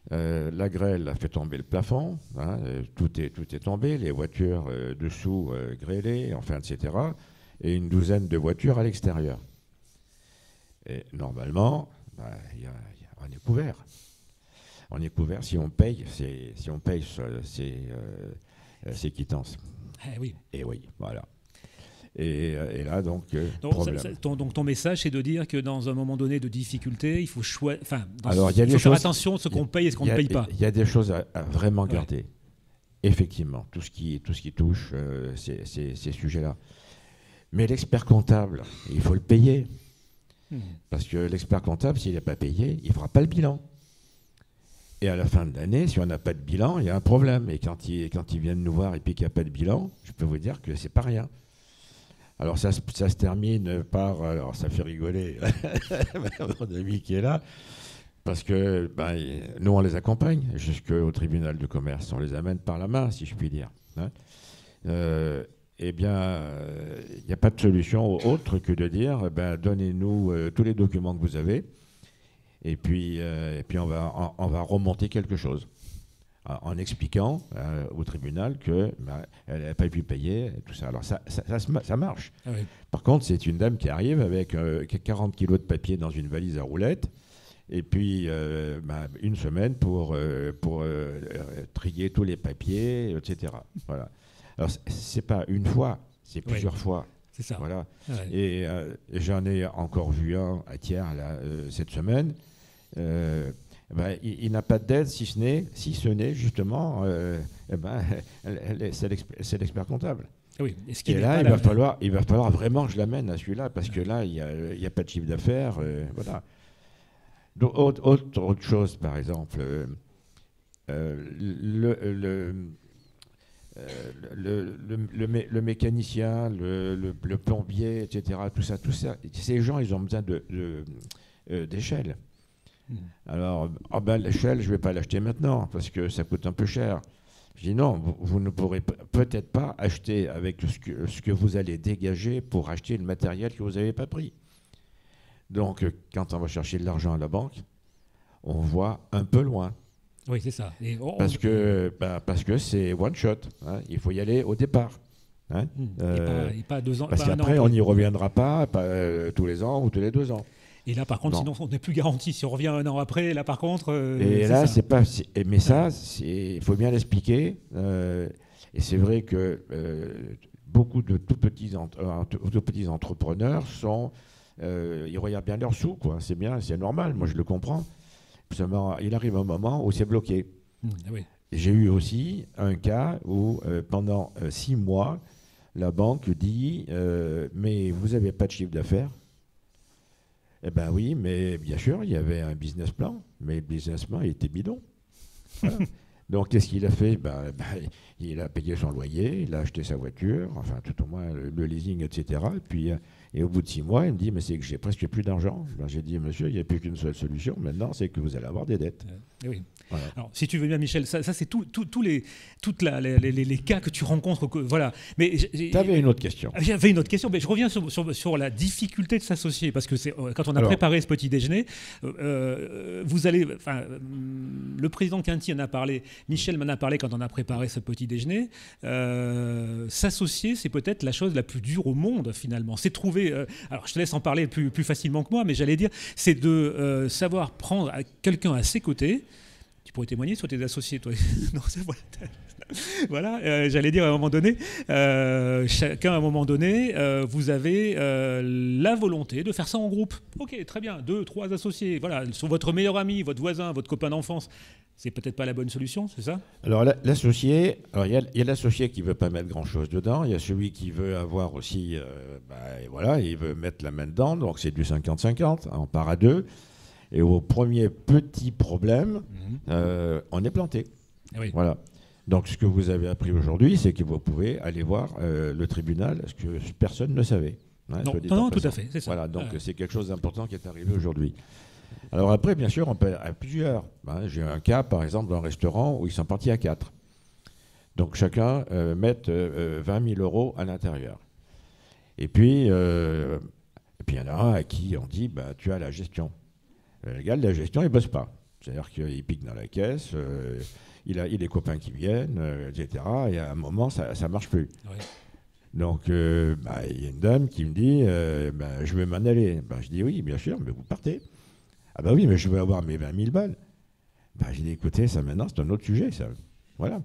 La grêle a fait tomber le plafond, tout est tombé, les voitures dessous grêlées, enfin, etc. Et une douzaine de voitures à l'extérieur. Et normalement, on est couvert. On est couvert si on paye ses quittances. Oui. Et oui, voilà. Et là, donc, problème. Donc ton message, c'est de dire que dans un moment donné de difficulté, il faut faire attention à ce qu'on paye et ce qu'on ne paye pas. Il y a des choses à vraiment garder. Effectivement, tout ce qui touche ces sujets-là. Mais l'expert comptable, il faut le payer. Parce que l'expert comptable, s'il n'est pas payé, il ne fera pas le bilan. Et à la fin de l'année, si on n'a pas de bilan, il y a un problème. Et quand ils viennent nous voir et puis qu'il n'y a pas de bilan, je peux vous dire que c'est pas rien. Alors ça se termine par... Alors ça fait rigoler mon ami qui est là, parce que nous, on les accompagne jusqu'au tribunal de commerce. On les amène par la main, si je puis dire. Eh bien, il n'y a pas de solution autre que de dire, donnez-nous tous les documents que vous avez, et puis on va remonter quelque chose. En expliquant au tribunal qu'elle n'a pas pu payer, tout ça. Alors ça marche. Ah oui. Par contre, c'est une dame qui arrive avec 40 kilos de papier dans une valise à roulettes, et puis une semaine pour trier tous les papiers, etc. Voilà. Alors c'est pas une fois, c'est plusieurs fois. C'est ça. Voilà. Ouais. Et j'en ai encore vu un à Thiers cette semaine. Il n'a pas d'aide si ce n'est justement c'est l'expert comptable. Oui. Et là, il va falloir vraiment que je l'amène à celui-là, parce que là, il n'y a pas de chiffre d'affaires. Voilà. Donc, autre chose, par exemple, le mécanicien, le plombier, etc., tout ça, ces gens, ils ont besoin d'échelle. Alors, l'échelle, je ne vais pas l'acheter maintenant parce que ça coûte un peu cher. Je dis non, vous ne pourrez peut-être pas acheter avec ce que vous allez dégager pour acheter le matériel que vous n'avez pas pris. Donc, quand on va chercher de l'argent à la banque, on voit un peu loin. Oui, c'est ça. Parce que c'est one shot. Il faut y aller au départ. Et pas 2 ans. Parce qu'après, on n'y reviendra pas tous les ans ou tous les 2 ans. Et là, par contre, Non. sinon, on n'est plus garanti. Si on revient un an après, là, par contre... Et là, c'est pas. Mais ça, il faut bien l'expliquer. Et c'est vrai que beaucoup de tout petits entrepreneurs sont. Ils regardent bien leurs sous, quoi. C'est bien, c'est normal. Moi, je le comprends. Seulement, il arrive un moment où c'est bloqué. Oui. J'ai eu aussi un cas où, pendant 6 mois, la banque dit mais vous n'avez pas de chiffre d'affaires. Eh bien oui, mais bien sûr, il y avait un business plan, mais le business plan il était bidon. Voilà. Donc qu'est-ce qu'il a fait? Il a payé son loyer, il a acheté sa voiture, enfin tout au moins le leasing, etc. Et au bout de 6 mois, il me dit mais c'est que j'ai presque plus d'argent. J'ai dit monsieur, il n'y a plus qu'une seule solution maintenant, c'est que vous allez avoir des dettes. Oui. Voilà. Alors, si tu veux bien, Michel, ça c'est tous les cas que tu rencontres. Voilà. Mais tu avais une autre question. J'avais une autre question, mais je reviens sur la difficulté de s'associer, parce que quand on a préparé ce petit déjeuner, vous allez, le président Quinty en a parlé, Michel m'en a parlé quand on a préparé ce petit déjeuner. S'associer, c'est peut-être la chose la plus dure au monde finalement. C'est trouver, alors je te laisse en parler plus facilement que moi, mais j'allais dire, c'est de savoir prendre quelqu'un à ses côtés. Tu pourrais témoigner sur tes associés, toi. Non, voilà, j'allais dire à un moment donné, chacun à un moment donné, vous avez la volonté de faire ça en groupe. Ok, très bien, 2, 3 associés, voilà, sont votre meilleur ami, votre voisin, votre copain d'enfance. C'est peut-être pas la bonne solution, c'est ça? Alors l'associé, il y a l'associé qui veut pas mettre grand-chose dedans, il y a celui qui veut avoir aussi, voilà, il veut mettre la main dedans, donc c'est du 50-50, on part à 2. Et au premier petit problème, on est planté. Oui. Voilà. Donc ce que vous avez appris aujourd'hui, c'est que vous pouvez aller voir le tribunal, ce que personne ne savait. Hein, non, tout à fait, c'est ça. Voilà, donc c'est quelque chose d'important qui est arrivé aujourd'hui. Alors après, bien sûr, on peut à plusieurs. Hein, j'ai un cas, par exemple, d'un restaurant où ils sont partis à 4. Donc chacun met 20 000 euros à l'intérieur. Et puis, il y en a un à qui on dit, tu as la gestion. Le gars de la gestion, il ne bosse pas. C'est-à-dire qu'il pique dans la caisse, il a des copains qui viennent, etc. Et à un moment, ça ne marche plus. Oui. Donc, il y a une dame qui me dit, je vais m'en aller. Je dis, oui, bien sûr, mais vous partez. Ah oui, mais je veux avoir mes 20 000 balles. J'ai dit, écoutez, ça maintenant, c'est un autre sujet, ça. Voilà.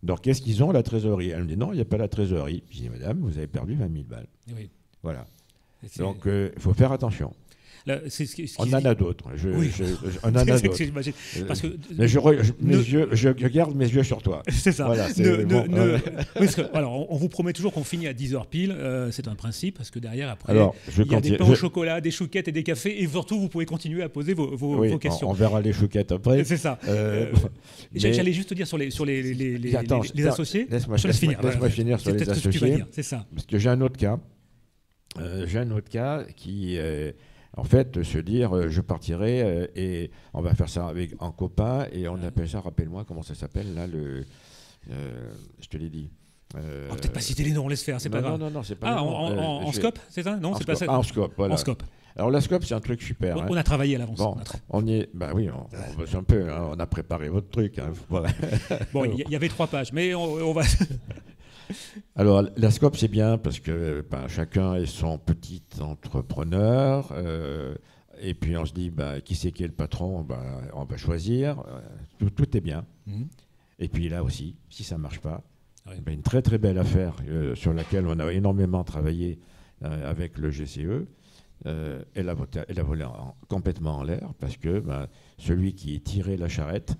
Donc, qu'est-ce qu'ils ont, la trésorerie? Elle me dit, non, il n'y a pas la trésorerie. Je dis, madame, vous avez perdu 20 000 balles. Oui. Voilà. Donc, il faut faire attention. Là, on en a d'autres. On en a d'autres. Parce que mais je garde mes yeux sur toi. C'est ça. Voilà, alors, on vous promet toujours qu'on finit à 10h pile. C'est un principe, parce que derrière, après, alors, il y a des pains au chocolat, des chouquettes et des cafés. Et surtout, vous pouvez continuer à poser vos questions. On verra les chouquettes après. C'est ça. J'allais juste te dire sur les associés. Laisse-moi finir sur les associés. C'est ça. Parce que j'ai un autre cas. Qui... en fait, se dire, je partirai et on va faire ça en copain et on appelle ça, rappelle-moi comment ça s'appelle là, je te l'ai dit. On va peut-être pas citer les noms, on laisse faire, c'est pas grave. Non, c'est pas. En scope, c'est ça? Non, c'est pas ça. En scope, voilà. En scope. Alors la scope, c'est un truc super. On a travaillé à l'avance. Bon, on y est. Oui, on bosse un peu. Hein, on a préparé votre truc. Hein, voilà. Bon, il y avait 3 pages, mais on va. Alors, la scope, c'est bien parce que chacun est son petit entrepreneur. Et puis, on se dit, qui c'est qui est le patron? On va choisir. Tout est bien. Et puis là aussi, si ça ne marche pas, une très très belle affaire sur laquelle on a énormément travaillé avec le GCE, elle a volé complètement en l'air parce que celui qui tirait la charrette,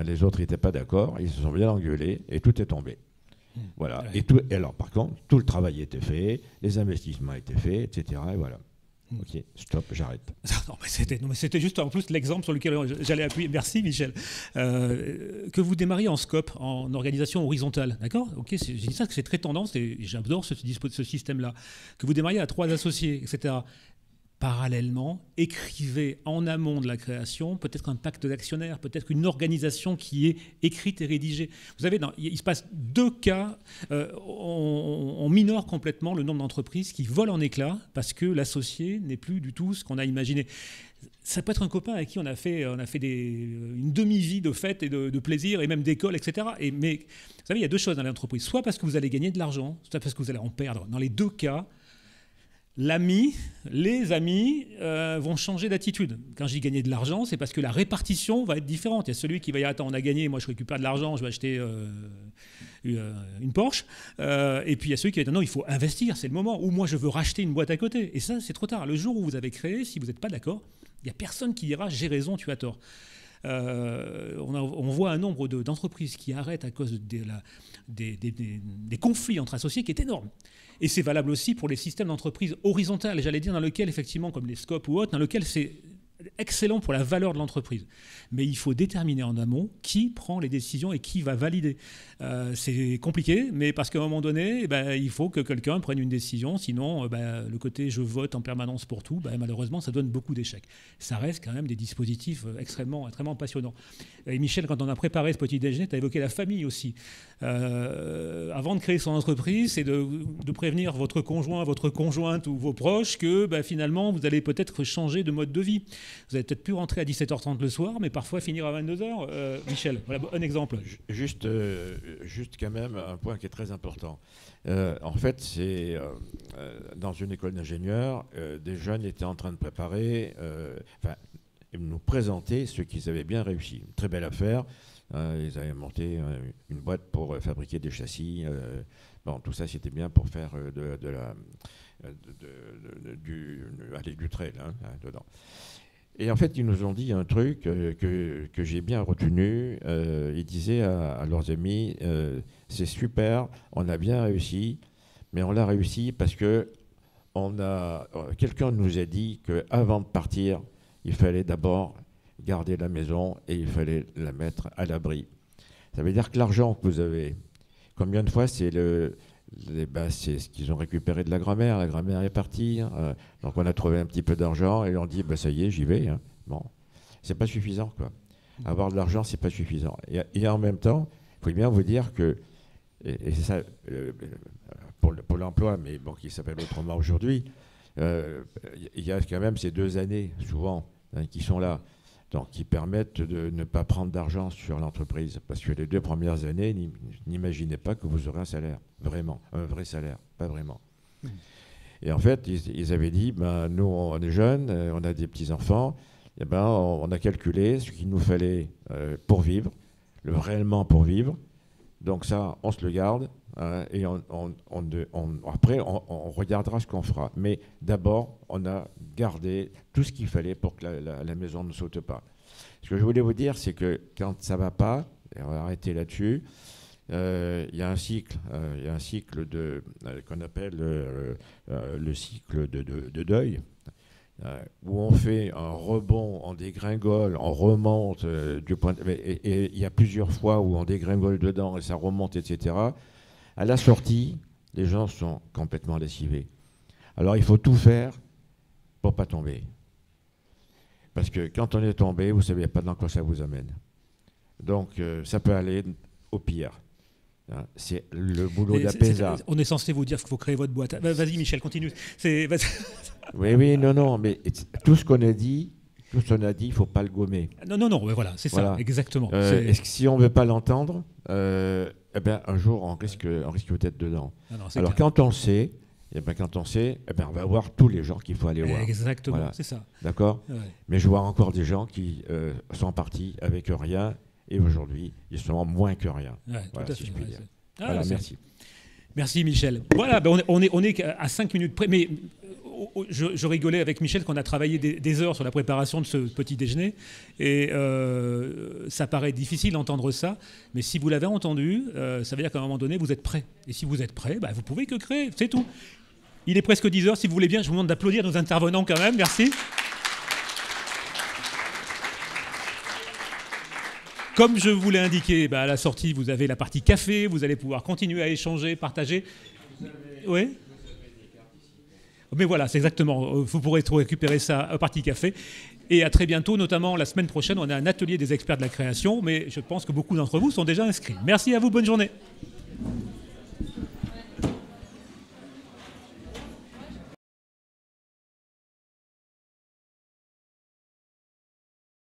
les autres n'étaient pas d'accord. Ils se sont bien engueulés et tout est tombé. Voilà. Et alors, par contre, tout le travail était fait, les investissements étaient faits, etc. Et voilà. Ok, stop, j'arrête. Non, mais c'était juste en plus l'exemple sur lequel j'allais appuyer. Merci, Michel. Que vous démarriez en scope, en organisation horizontale, d'accord? Ok, j'ai dit ça, que c'est très tendance et j'adore ce système-là. Que vous démarriez à 3 associés, etc. Parallèlement, écrivez en amont de la création peut-être un pacte d'actionnaires, peut-être une organisation qui est écrite et rédigée. Vous savez, il se passe 2 cas, on minore complètement le nombre d'entreprises qui volent en éclats parce que l'associé n'est plus du tout ce qu'on a imaginé. Ça peut être un copain avec qui on a fait une demi-vie de fête et de plaisir et même d'école, etc. Mais vous savez, il y a 2 choses dans l'entreprise. Soit parce que vous allez gagner de l'argent, soit parce que vous allez en perdre. Dans les 2 cas, les amis vont changer d'attitude. Quand je dis gagner de l'argent, c'est parce que la répartition va être différente. Il y a celui qui va dire attends, on a gagné, moi je récupère de l'argent, je vais acheter une Porsche. Et puis il y a celui qui va dire non, il faut investir, c'est le moment. Ou moi je veux racheter une boîte à côté. Et ça, c'est trop tard. Le jour où vous avez créé, si vous n'êtes pas d'accord, il n'y a personne qui dira j'ai raison, tu as tort. On voit un nombre d'entreprises qui arrêtent à cause des conflits entre associés qui est énorme. Et c'est valable aussi pour les systèmes d'entreprise horizontales, j'allais dire, dans lesquels, effectivement, comme les scopes ou autres, dans lesquels c'est excellent pour la valeur de l'entreprise. Mais il faut déterminer en amont qui prend les décisions et qui va valider. C'est compliqué, mais parce qu'à un moment donné, il faut que quelqu'un prenne une décision, sinon le côté je vote en permanence pour tout, malheureusement, ça donne beaucoup d'échecs. Ça reste quand même des dispositifs extrêmement passionnants. Et Michel, quand on a préparé ce petit déjeuner, tu as évoqué la famille aussi. Avant de créer son entreprise, c'est de prévenir votre conjoint, votre conjointe ou vos proches que finalement, vous allez peut-être changer de mode de vie. Vous allez peut-être plus rentrer à 17h30 le soir, mais parfois finir à 22h. Michel, voilà un exemple. Juste quand même un point qui est très important. En fait, c'est dans une école d'ingénieurs, des jeunes étaient en train de préparer, nous présenter ce qu'ils avaient bien réussi. Une très belle affaire. Ils avaient monté une boîte pour fabriquer des châssis. Tout ça, c'était bien pour faire du trail dedans. Et en fait, ils nous ont dit un truc que j'ai bien retenu. Ils disaient à leurs amis, c'est super, on a bien réussi, mais on l'a réussi parce que quelqu'un nous a dit qu'avant de partir, il fallait d'abord garder la maison et il fallait la mettre à l'abri. Ça veut dire que l'argent que vous avez, combien de fois c'est ce qu'ils ont récupéré de la grand-mère est partie, donc on a trouvé un petit peu d'argent et on dit ça y est, j'y vais. Bon, c'est pas suffisant quoi. Avoir de l'argent, c'est pas suffisant. Et en même temps, il faut bien vous dire que, et c'est ça pour l'emploi, mais qui s'appelle autrement aujourd'hui, il y a quand même ces 2 années souvent qui sont là. Donc, qui permettent de ne pas prendre d'argent sur l'entreprise. Parce que les 2 premières années, n'imaginez pas que vous aurez un salaire, vraiment, un vrai salaire, pas vraiment. Et en fait, ils avaient dit, nous, on est jeunes, on a des petits-enfants, et on a calculé ce qu'il nous fallait pour vivre, réellement pour vivre. Donc ça, on se le garde, et après, on regardera ce qu'on fera. Mais d'abord, on a gardé tout ce qu'il fallait pour que la maison ne saute pas. Ce que je voulais vous dire, c'est que quand ça ne va pas, et on va arrêter là-dessus, il y a un cycle, qu'on appelle le cycle de deuil, où on fait un rebond, on dégringole, on remonte du point et il y a plusieurs fois où on dégringole dedans et ça remonte, etc. À la sortie, les gens sont complètement lessivés. Alors il faut tout faire pour ne pas tomber. Parce que quand on est tombé, vous ne savez pas dans quoi ça vous amène. Donc ça peut aller au pire. C'est le boulot d'APESA. On est censé vous dire qu'il faut créer votre boîte. Vas-y Michel, continue. Oui, non, mais tout ce qu'on a dit, il ne faut pas le gommer. Non, voilà, c'est ça, exactement. Est-ce que si on ne veut pas l'entendre, un jour on risque peut-être dedans. Alors quand on le sait, on va voir tous les gens qu'il faut aller voir. Exactement, c'est ça. D'accord. Ouais. Mais je vois encore des gens qui sont partis avec rien et aujourd'hui, ils sont moins que rien. Ouais, voilà, si je puis dire. Merci. Merci Michel. Voilà, on est à 5 minutes près, mais je rigolais avec Michel qu'on a travaillé des heures sur la préparation de ce petit déjeuner et ça paraît difficile d'entendre ça, mais si vous l'avez entendu, ça veut dire qu'à un moment donné, vous êtes prêts. Et si vous êtes prêts, vous pouvez que créer, c'est tout. Il est presque 10 heures, si vous voulez bien, je vous demande d'applaudir nos intervenants quand même, merci. Comme je vous l'ai indiqué, à la sortie, vous avez la partie café, vous allez pouvoir continuer à échanger, partager. Oui. Mais voilà, c'est exactement, vous pourrez récupérer ça à partie café. Et à très bientôt, notamment la semaine prochaine, on a un atelier des experts de la création, mais je pense que beaucoup d'entre vous sont déjà inscrits. Merci à vous, bonne journée.